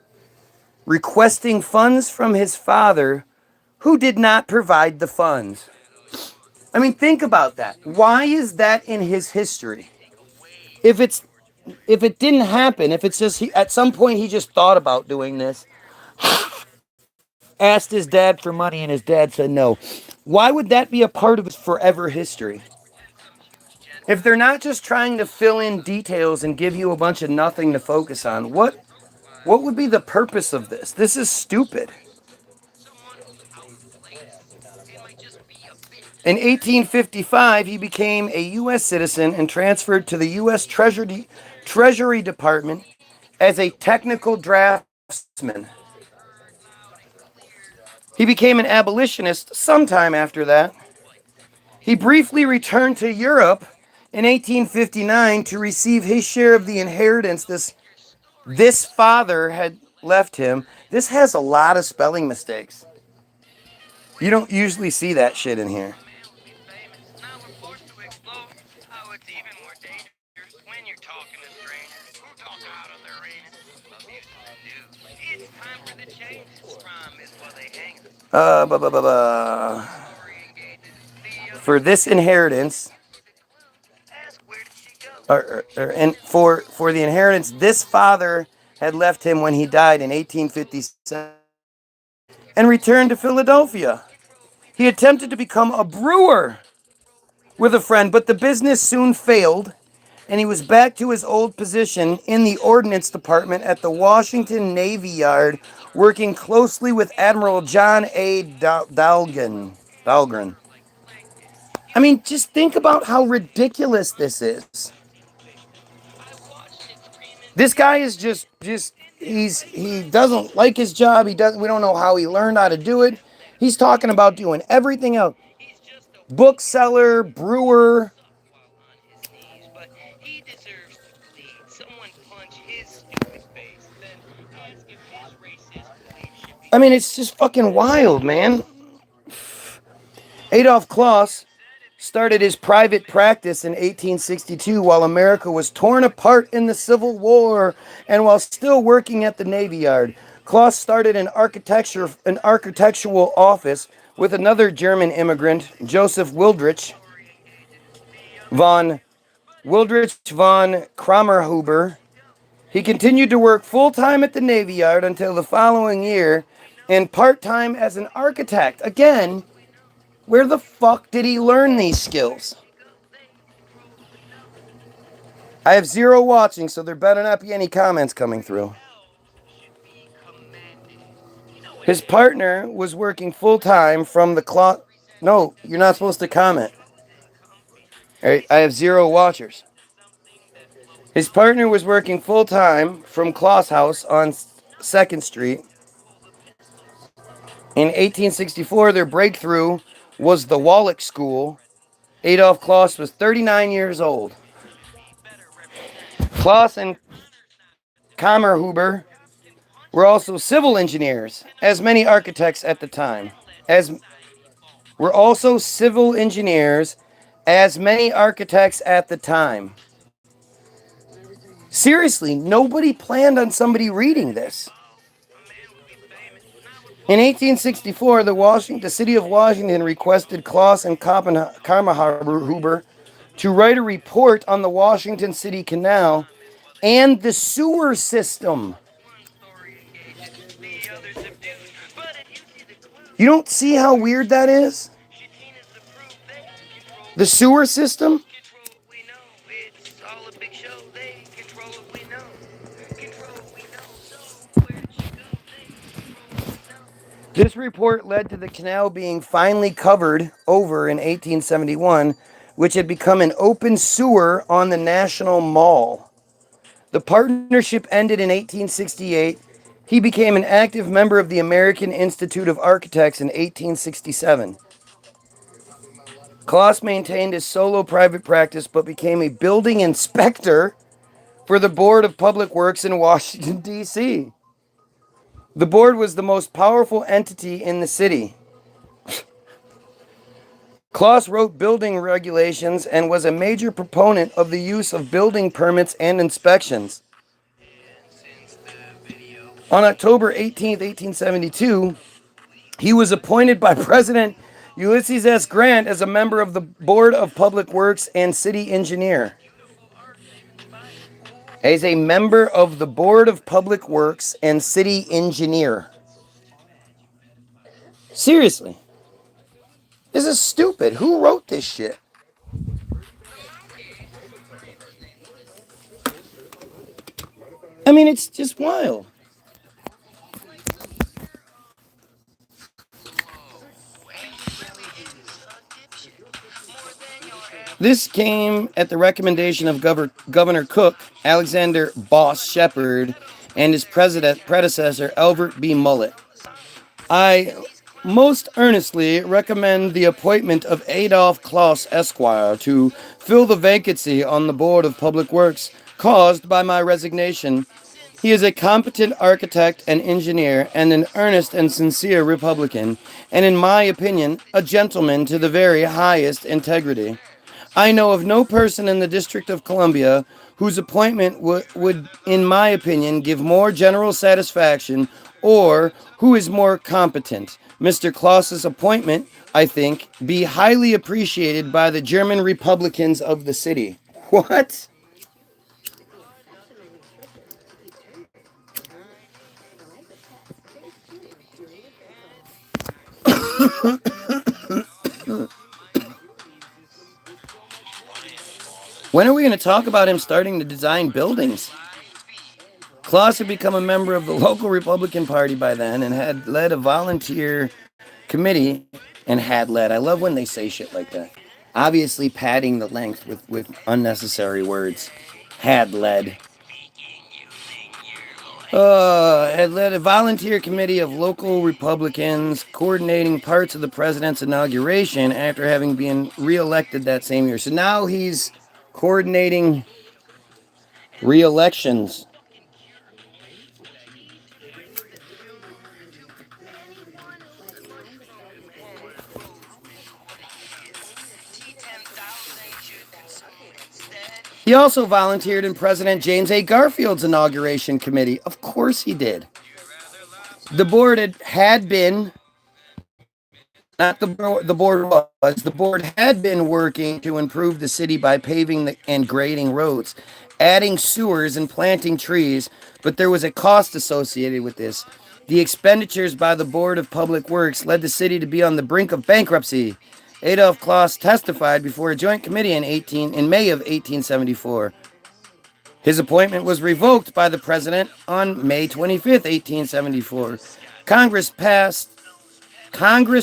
[SPEAKER 1] requesting funds from his father, who did not provide the funds. I mean, think about that. Why is that in his history? If it didn't happen, if it's just at some point he just thought about doing this, asked his dad for money and his dad said no. Why would that be a part of his forever history? If they're not just trying to fill in details and give you a bunch of nothing to focus on, what would be the purpose of this? This is stupid. In 1855, he became a U.S. citizen and transferred to the U.S. Treasury Department as a technical draftsman. He became an abolitionist sometime after that. He briefly returned to Europe in 1859 to receive his share of the inheritance this father had left him. This has a lot of spelling mistakes. You don't usually see that shit in here.
[SPEAKER 4] Now we're forced to explore how it's even more dangerous when you're talking to strangers who talk out of their anus. Abuse do. It's time for the change. Crime is what they hang us.
[SPEAKER 1] For this inheritance,
[SPEAKER 4] Ask where did she go?
[SPEAKER 1] and for the inheritance this father had left him when he died in 1857 and returned to Philadelphia. He attempted to become a brewer with a friend, but the business soon failed, and he was back to his old position in the Ordnance Department at the Washington Navy Yard, working closely with Admiral John A. Dahlgren. I mean, just think about how ridiculous this is. This guy is just he doesn't like his job. We don't know how he learned how to do it. He's talking about doing everything else. Bookseller, brewer. I mean, it's just fucking wild, man. Adolf Kloss started his private practice in 1862 while America was torn apart in the Civil War and while still working at the Navy Yard. Kloss started an architectural office with another German immigrant, Joseph von Kramerhuber. He continued to work full-time at the Navy Yard until the following year and part-time as an architect. Again, where the fuck did he learn these skills? I have 0 watching, so there better not be any comments coming through. His partner was working full-time from the clock. No, you're not supposed to comment. All right, I have 0 watchers. His partner was working full-time from Kloss House on 2nd Street. In 1864, their breakthrough was the Wallach School. Adolf Kloss was 39 years old. Kloss and Kammerhuber were also civil engineers, as many architects at the time. Seriously, nobody planned on somebody reading this. In 1864, the city of Washington requested Kloss and Kammerhuber to write a report on the Washington City Canal and the sewer system. You don't see how weird that is? The sewer system? This report led to the canal being finally covered over in 1871, which had become an open sewer on the National Mall. The partnership ended in 1868. He became an active member of the American Institute of Architects in 1867. Kloss maintained his solo private practice but became a building inspector for the Board of Public Works in Washington, D.C. The board was the most powerful entity in the city. Kloss wrote building regulations and was a major proponent of the use of building permits and inspections. On October 18, 1872, he was appointed by President Ulysses S. Grant as a member of the Board of Public Works and city engineer. As a member of the Board of Public Works and city engineer. Seriously. This is stupid. Who wrote this shit? I mean, it's just wild. This came at the recommendation of Governor Cook, Alexander Boss Shepard, and his predecessor, Albert B. Mullett. I most earnestly recommend the appointment of Adolf Kloss Esquire to fill the vacancy on the Board of Public Works caused by my resignation. He is a competent architect and engineer and an earnest and sincere Republican, and in my opinion, a gentleman to the very highest integrity. I know of no person in the District of Columbia whose appointment would, in my opinion, give more general satisfaction or who is more competent. Mr. Kloss's appointment, I think, be highly appreciated by the German Republicans of the city. What? When are we going to talk about him starting to design buildings? Kloss had become a member of the local Republican Party by then and had led a volunteer committee I love when they say shit like that. Obviously padding the length with unnecessary words. Had led a volunteer committee of local Republicans coordinating parts of the president's inauguration after having been reelected that same year. So now he's coordinating re-elections He also volunteered in President James A. Garfield's inauguration committee. Of course he did. The board had been, not the board was, the board had been working to improve the city by paving and grading roads, adding sewers and planting trees, but there was a cost associated with this. The expenditures by the Board of Public Works led the city to be on the brink of bankruptcy. Adolf Kloss testified before a joint committee in May of 1874. His appointment was revoked by the president on May 25th, 1874. Congress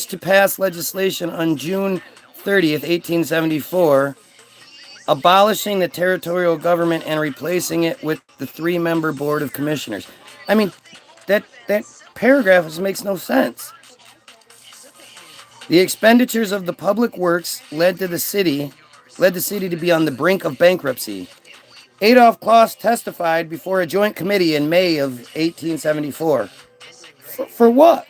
[SPEAKER 1] to pass legislation on June 30th, 1874, abolishing the territorial government and replacing it with the three-member Board of Commissioners. I mean, that paragraph makes no sense. The expenditures of the public works led the city to be on the brink of bankruptcy. Adolf Kloss testified before a joint committee in May of 1874. For what?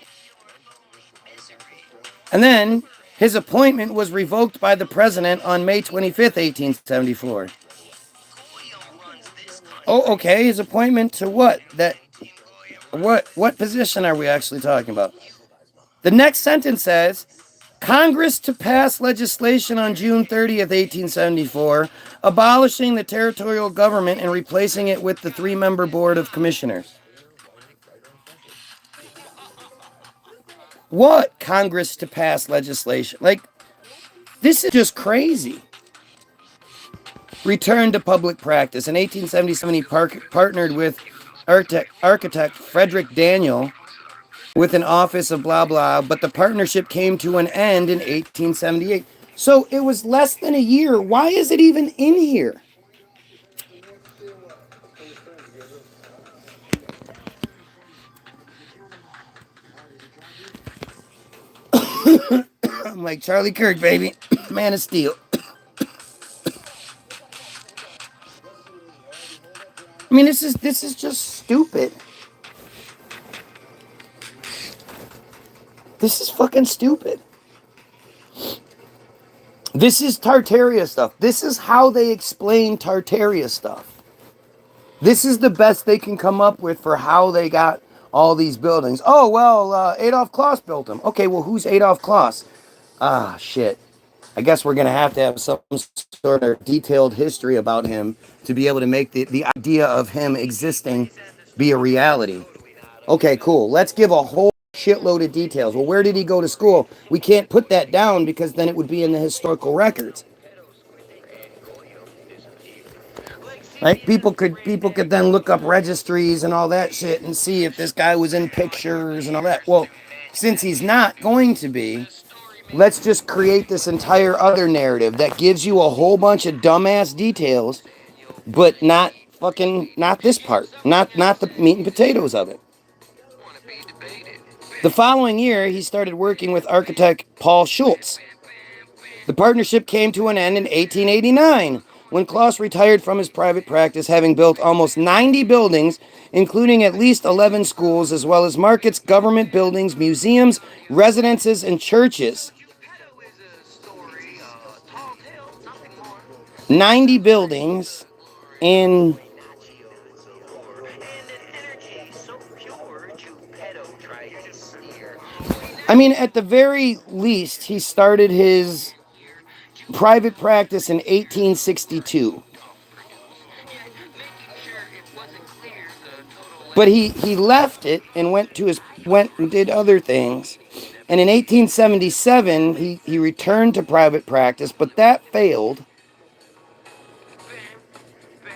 [SPEAKER 1] And then his appointment was revoked by the president on May 25th, 1874. Oh, okay. His appointment to what? What position are we actually talking about? The next sentence says, Congress to pass legislation on June 30th, 1874, abolishing the territorial government and replacing it with the three-member Board of Commissioners. What Congress to pass legislation? Like, this is just crazy. Returned to public practice. In 1877, he partnered with architect Frederick Daniel with an office of blah blah, but the partnership came to an end in 1878. So it was less than a year. Why is it even in here? I'm like Charlie Kirk, baby. Man of Steel. I mean, this is just stupid. This is fucking stupid. This is Tartaria stuff. This is how they explain Tartaria stuff. This is the best they can come up with for how they got all these buildings. Oh, well, Adolf Kloss built them. Okay, well, who's Adolf Kloss? Ah, shit. I guess we're going to have some sort of detailed history about him to be able to make the idea of him existing be a reality. Okay, cool. Let's give a whole shitload of details. Well, where did he go to school? We can't put that down because then it would be in the historical records. Right? People could then look up registries and all that shit and see if this guy was in pictures and all that. Well, since he's not going to be, let's just create this entire other narrative that gives you a whole bunch of dumbass details, but not this part, not the meat and potatoes of it. The following year, he started working with architect Paul Schultz. The partnership came to an end in 1889, when Kloss retired from his private practice, having built almost 90 buildings, including at least 11 schools, as well as markets, government buildings, museums, residences, and churches. 90 buildings in... I mean, at the very least, he started his private practice in 1862. But he left it and went and did other things. And in 1877, he returned to private practice, but that failed.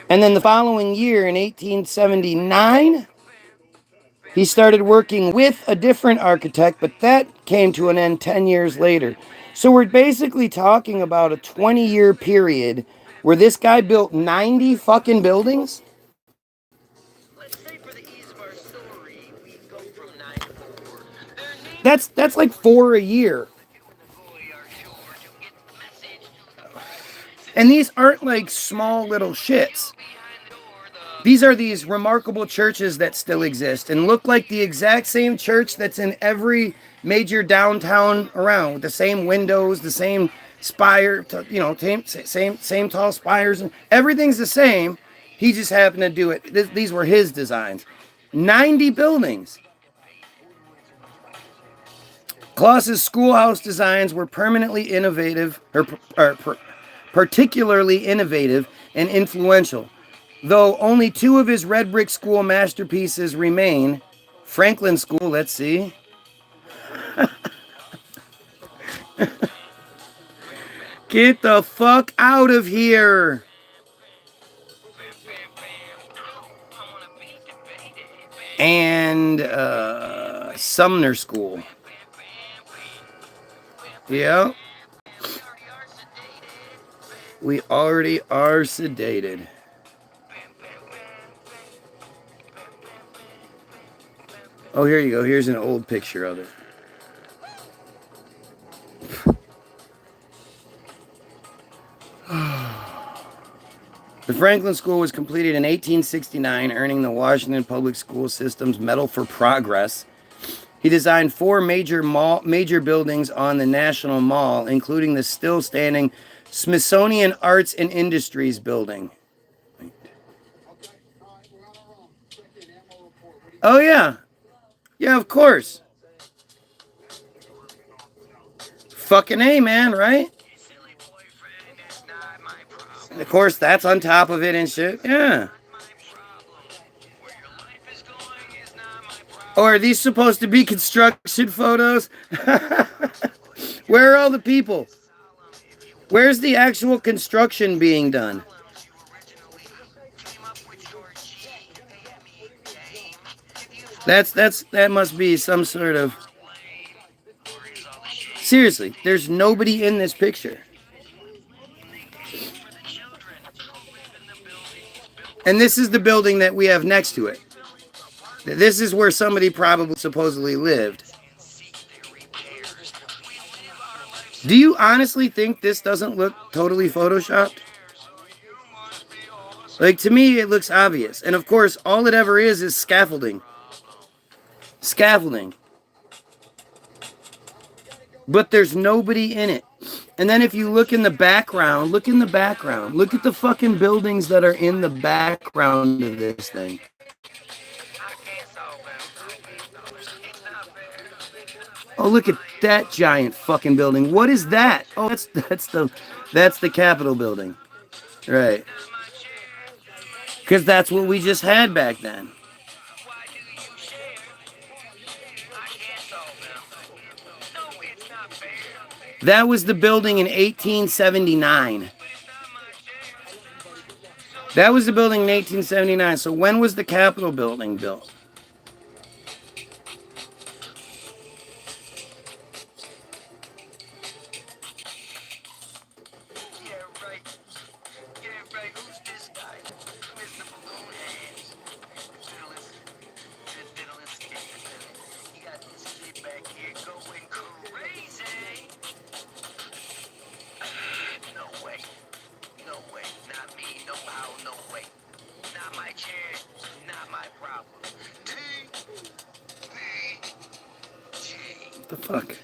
[SPEAKER 1] And then the following year, in 1879, he started working with a different architect, but that came to an end 10 years later. So we're basically talking about a 20-year period where this guy built 90 fucking buildings. That's like 4 a year. And these aren't like small little shits. These are these remarkable churches that still exist and look like the exact same church that's in every major downtown around. The same windows, the same spire, same tall spires, and everything's the same. He just happened to do it. These were his designs. 90 buildings. Claus's schoolhouse designs were permanently innovative, particularly innovative and influential. Though only 2 of his red brick school masterpieces remain. Franklin School, let's see. Get the fuck out of here. And Sumner School. Yeah. We already are sedated. Oh, here you go. Here's an old picture of it. The Franklin School was completed in 1869, earning the Washington Public School System's Medal for Progress. He designed 4 major buildings on the National Mall, including the still-standing Smithsonian Arts and Industries Building. Oh, yeah. Yeah, of course. Fucking A, man, right? Of course, that's on top of it and shit. Yeah. Or are these supposed to be construction photos? Where are all the people? Where's the actual construction being done? That must be some sort of... Seriously, there's nobody in this picture. And this is the building that we have next to it. This is where somebody probably supposedly lived. Do you honestly think this doesn't look totally photoshopped? Like, to me, it looks obvious. And of course, all it ever is scaffolding. Scaffolding. But there's nobody in it. And then if you look in the background, look in the background. Look at the fucking buildings that are in the background of this thing. Oh, look at that giant fucking building. What is that? Oh, that's the Capitol building. Right. Because that's what we just had back then. That was the building in 1879. That was the building in 1879. So when was the Capitol building built? What the fuck?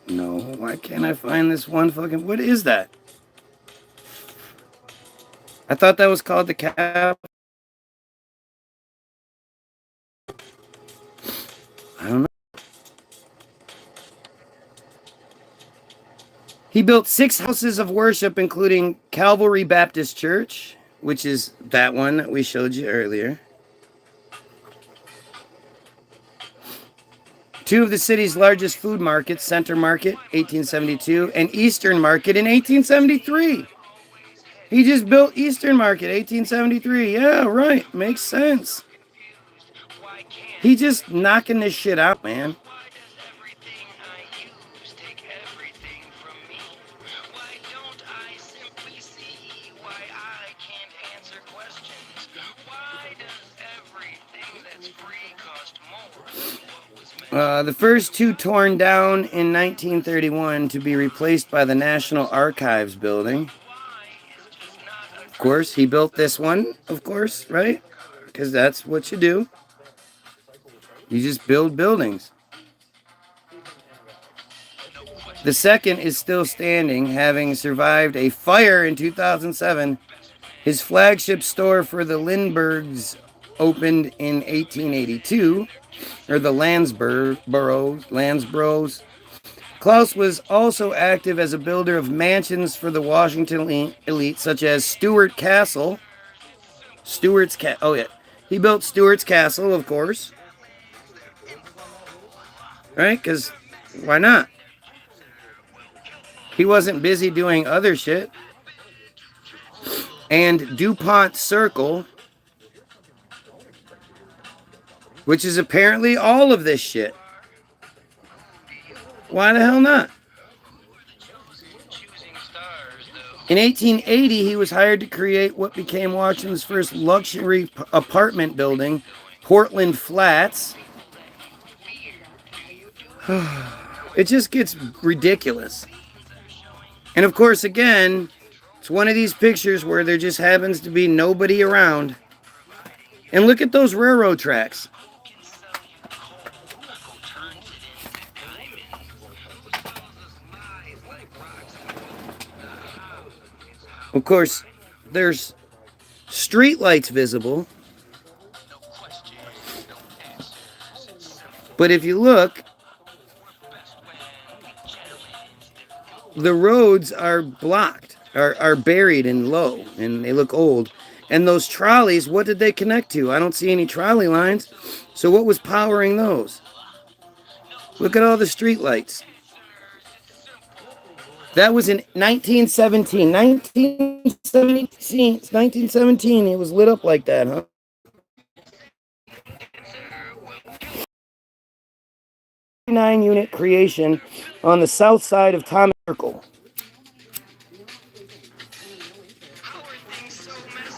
[SPEAKER 1] No, why can't I find this one fucking... What is that? I thought that was called the Cap. I don't know. He built 6 houses of worship, including Calvary Baptist Church, which is that one that we showed you earlier. 2 of the city's largest food markets, Center Market, 1872, and Eastern Market in 1873. He just built Eastern Market, 1873. Yeah, right. Makes sense. He just knocking this shit out, man. The first 2 torn down in 1931 to be replaced by the National Archives building. course, he built this one, of course, right? Because that's what you do. You just build buildings. The second is still standing, having survived a fire in 2007. His flagship store for the Lindberghs opened in 1882, or the Landsboroughs. Klaus was also active as a builder of mansions for the Washington elite, such as Stuart Castle. Oh yeah, he built Stuart's Castle, of course, right? Because why not? He wasn't busy doing other shit. And DuPont Circle, which is apparently all of this shit. Why the hell not? In 1880, he was hired to create what became Washington's first luxury apartment building, Portland Flats. It just gets ridiculous. And of course, again, it's one of these pictures where there just happens to be nobody around. And look at those railroad tracks. Of course, there's street lights visible. But if you look, the roads are blocked, are buried and low, and they look old. And those trolleys, what did they connect to? I don't see any trolley lines. So what was powering those? Look at all the street lights. That was in 1917. 1917. It was lit up like that, huh? Nine-unit creation on the south side of Thomas Circle.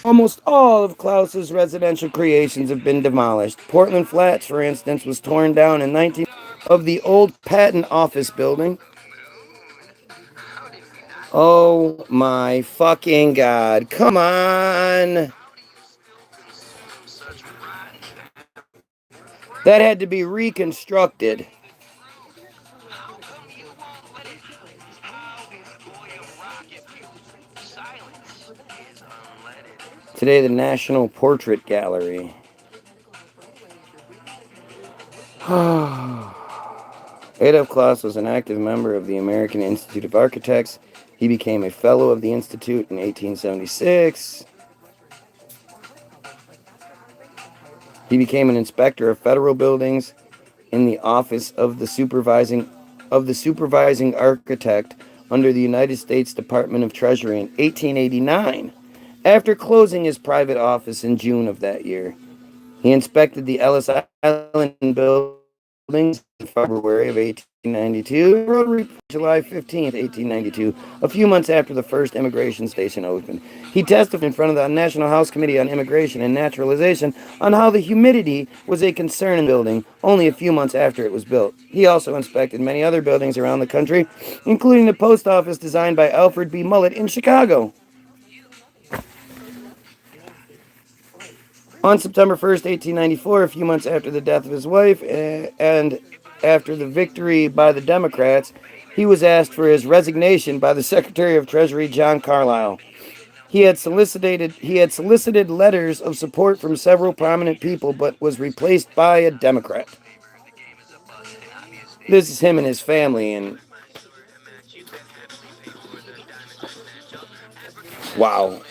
[SPEAKER 1] Almost all of Klaus's residential creations have been demolished. Portland Flats, for instance, was torn down in 19 of the old patent office building. Oh my fucking God. Come on. That had to be reconstructed. Today, the National Portrait Gallery. Adolf Klaus was an active member of the American Institute of Architects. He became a fellow of the Institute in 1876. He became an inspector of federal buildings in the office of the supervising architect under the United States Department of Treasury in 1889. After closing his private office in June of that year, he inspected the Ellis Island buildings in February of 1892, Rotary July 15th, 1892, a few months after the first immigration station opened. He testified in front of the National House Committee on Immigration and Naturalization on how the humidity was a concern in the building only a few months after it was built. He also inspected many other buildings around the country, including the post office designed by Alfred B. Mullet in Chicago. On September 1st, 1894, a few months after the death of his wife and after the victory by the Democrats, he was asked for his resignation by the Secretary of Treasury, John Carlisle. He had solicited letters of support from several prominent people, but was replaced by a Democrat. This is him and his family, and wow.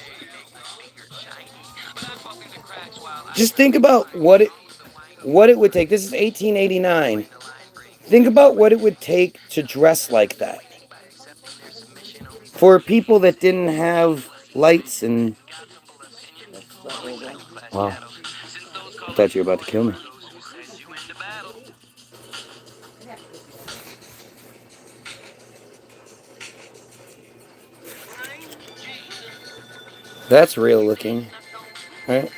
[SPEAKER 1] Just think about what it would take. This is 1889. Think about what it would take to dress like that. For people that didn't have lights and... Wow. I thought you were about to kill me. That's real looking, right?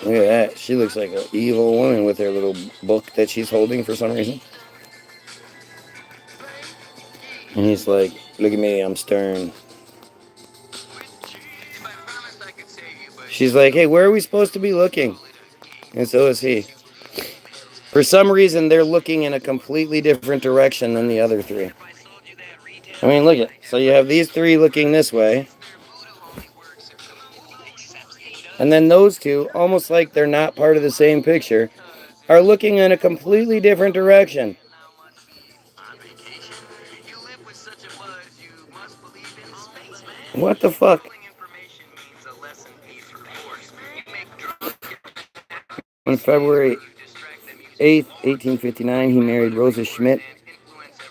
[SPEAKER 1] Look at that. She looks like an evil woman with her little book that she's holding for some reason. And he's like, look at me, I'm stern. She's like, hey, where are we supposed to be looking? And so is he. For some reason, they're looking in a completely different direction than the other three. I mean, look at it. So you have these three looking this way. And then those two, almost like they're not part of the same picture, are looking in a completely different direction. What the fuck? On February 8th, 1859, he married Rosa Schmidt,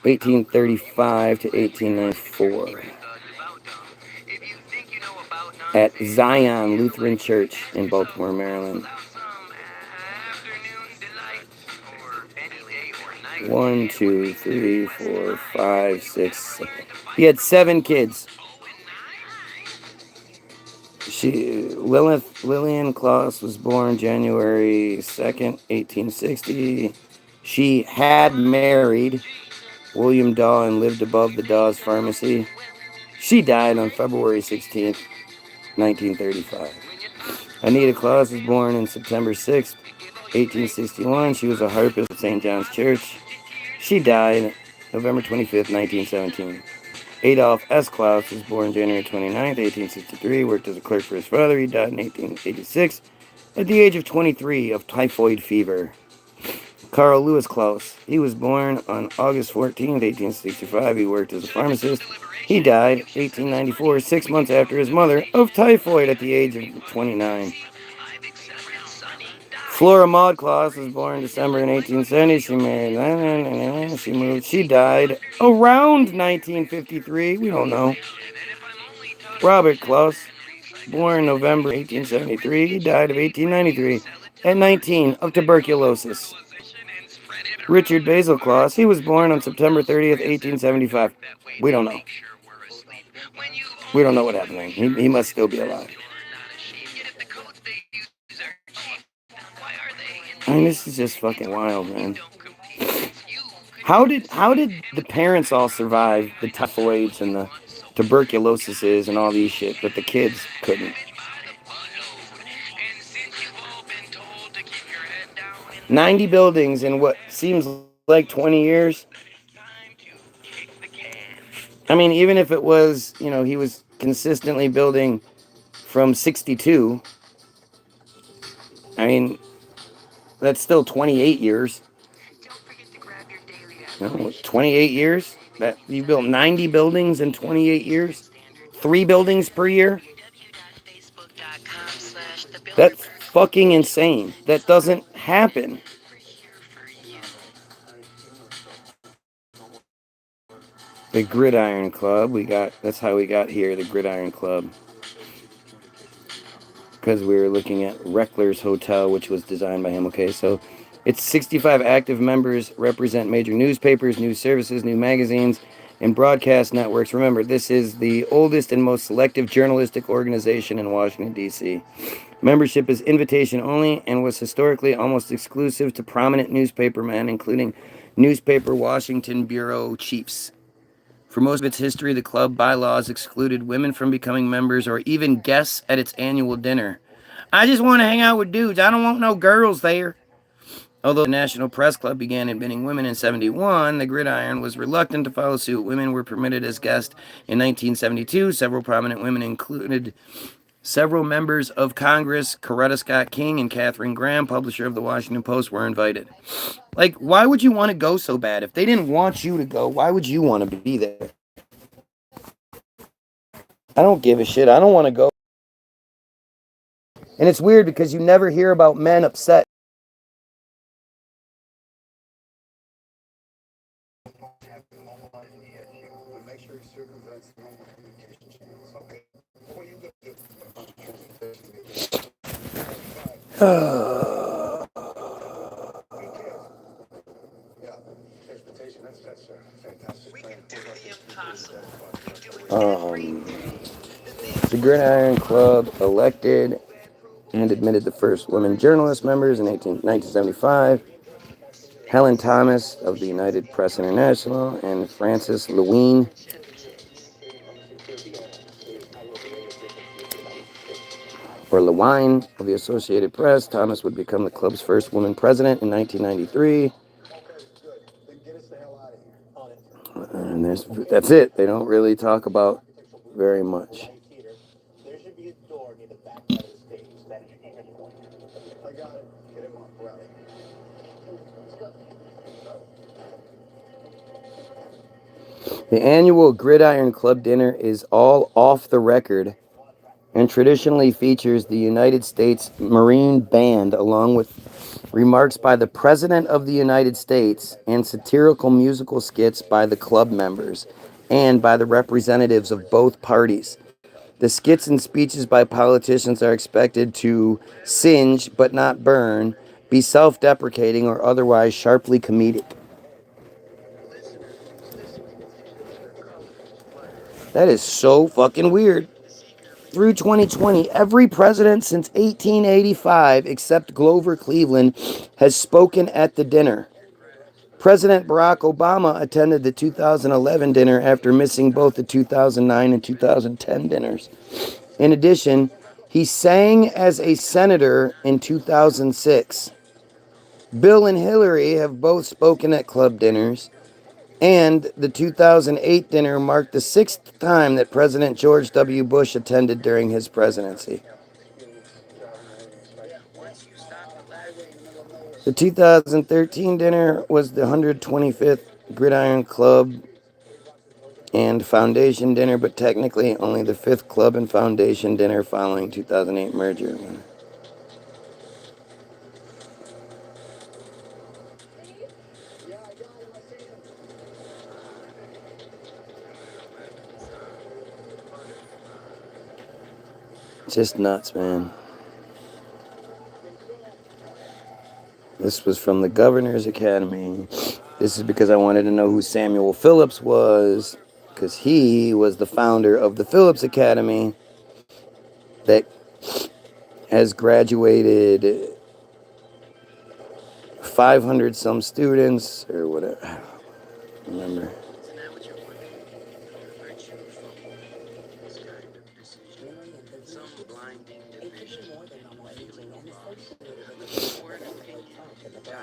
[SPEAKER 1] 1835 to 1894, at Zion Lutheran Church in Baltimore, Maryland. 1, 2, 3, 4, 5, 6, 7. He had 7 kids. Lillian Klaus was born January 2nd, 1860. She had married William Daw and lived above the Dawes Pharmacy. She died on February 16th, 1935. Anita Klaus was born on September 6th, 1861. She was a harpist at St. John's Church. She died November 25th, 1917. Adolf S. Klaus was born January 29th, 1863, worked as a clerk for his father. He died in 1886 at the age of 23 of typhoid fever. Carl Lewis Klaus, he was born on August 14th, 1865. He worked as a pharmacist. He died 1894, 6 months after his mother, of typhoid at the age of 29. Flora Maud Klaus was born December in 1870. She married, she moved. She died around 1953. We don't know. Robert Klaus, born November 1873. He died of 1893 at 19 of tuberculosis. Richard Basil Klaus, he was born on September 30th, 1875. We don't know. We don't know what happened to him. He must still be alive. I mean, this is just fucking wild, man. How did the parents all survive the typhoids and the tuberculoses and all these shit, but the kids couldn't? 90 buildings in what seems like 20 years. I mean, even if it was, he was consistently building from 62, I mean, that's still 28 years. 28 years? That you built 90 buildings in 28 years? 3 buildings per year? That's fucking insane. That doesn't happen. The Gridiron Club, that's how we got here, the Gridiron Club. Because we were looking at Reckler's Hotel, which was designed by him. Okay, so its 65 active members represent major newspapers, news services, new magazines, and broadcast networks. Remember, this is the oldest and most selective journalistic organization in Washington, D.C. Membership is invitation only and was historically almost exclusive to prominent newspapermen, including newspaper Washington bureau chiefs. For most of its history, the club bylaws excluded women from becoming members or even guests at its annual dinner. I just want to hang out with dudes. I don't want no girls there. Although the National Press Club began admitting women in 1971, the Gridiron was reluctant to follow suit. Women were permitted as guests in 1972. Several prominent women included several members of Congress, Coretta Scott King and Katharine Graham, publisher of the Washington Post, were invited. Like, why would you want to go so bad? If they didn't want you to go, why would you want to be there? I don't give a shit. I don't want to go. And it's weird because you never hear about men upset. The Gridiron Club elected and admitted the first women journalist members in 1975. Helen Thomas of the United Press International and Frances Lewin of the Associated Press. Thomas would become the club's first woman president in 1993. And that's it. They don't really talk about very much. The annual Gridiron Club dinner is all off the record and traditionally features the United States Marine Band along with remarks by the President of the United States and satirical musical skits by the club members and by the representatives of both parties. The skits and speeches by politicians are expected to singe but not burn, be self-deprecating or otherwise sharply comedic. That is so fucking weird. Through 2020, every president since 1885, except Grover Cleveland, has spoken at the dinner. President Barack Obama attended the 2011 dinner after missing both the 2009 and 2010 dinners. In addition, he sang as a senator in 2006. Bill and Hillary have both spoken at club dinners. And the 2008 dinner marked the 6th time that President George W. Bush attended during his presidency. The 2013 dinner was the 125th Gridiron Club and Foundation dinner, but technically only the 5th Club and Foundation dinner following 2008 merger. Just nuts, man. This was from the Governor's Academy. This is because I wanted to know who Samuel Phillips was, because he was the founder of the Phillips Academy that has graduated 500 some students or whatever. I don't remember.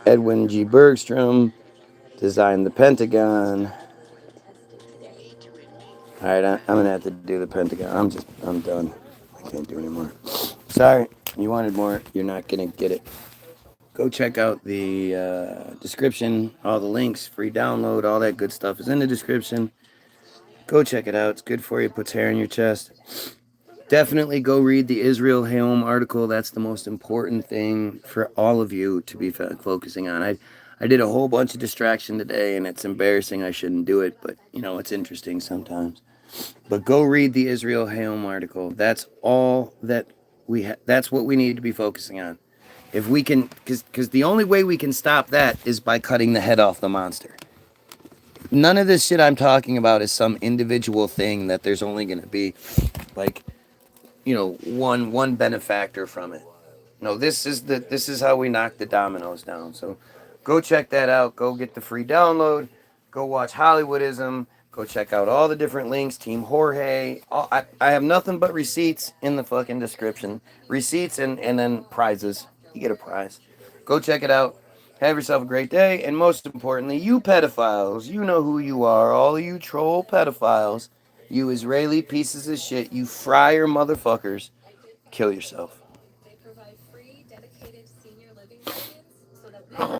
[SPEAKER 1] Edwin G. Bergstrom designed the Pentagon. All right, I'm going to have to do the Pentagon. I'm done. I can't do anymore. Sorry, you wanted more. You're not going to get it. Go check out the description. All the links, free download, all that good stuff is in the description. Go check it out. It's good for you. It puts hair in your chest. Definitely go read the Israel Hayom article. That's the most important thing for all of you to be focusing on. I did a whole bunch of distraction today, and it's embarrassing. I shouldn't do it, but, it's interesting sometimes. But go read the Israel Hayom article. That's all that that's what we need to be focusing on. If we can, because the only way we can stop that is by cutting the head off the monster. None of this shit I'm talking about is some individual thing that there's only going to be, one benefactor from it. No, this is how we knock the dominoes down. So go check that out. Go get the free download. Go watch Hollywoodism. Go check out all the different links. Team Jorge. I have nothing but receipts in the fucking description. Receipts and then prizes. You get a prize. Go check it out. Have yourself a great day. And most importantly, you pedophiles, you know who you are. All of you troll pedophiles. You Israeli pieces of shit. You fryer motherfuckers. Kill yourself.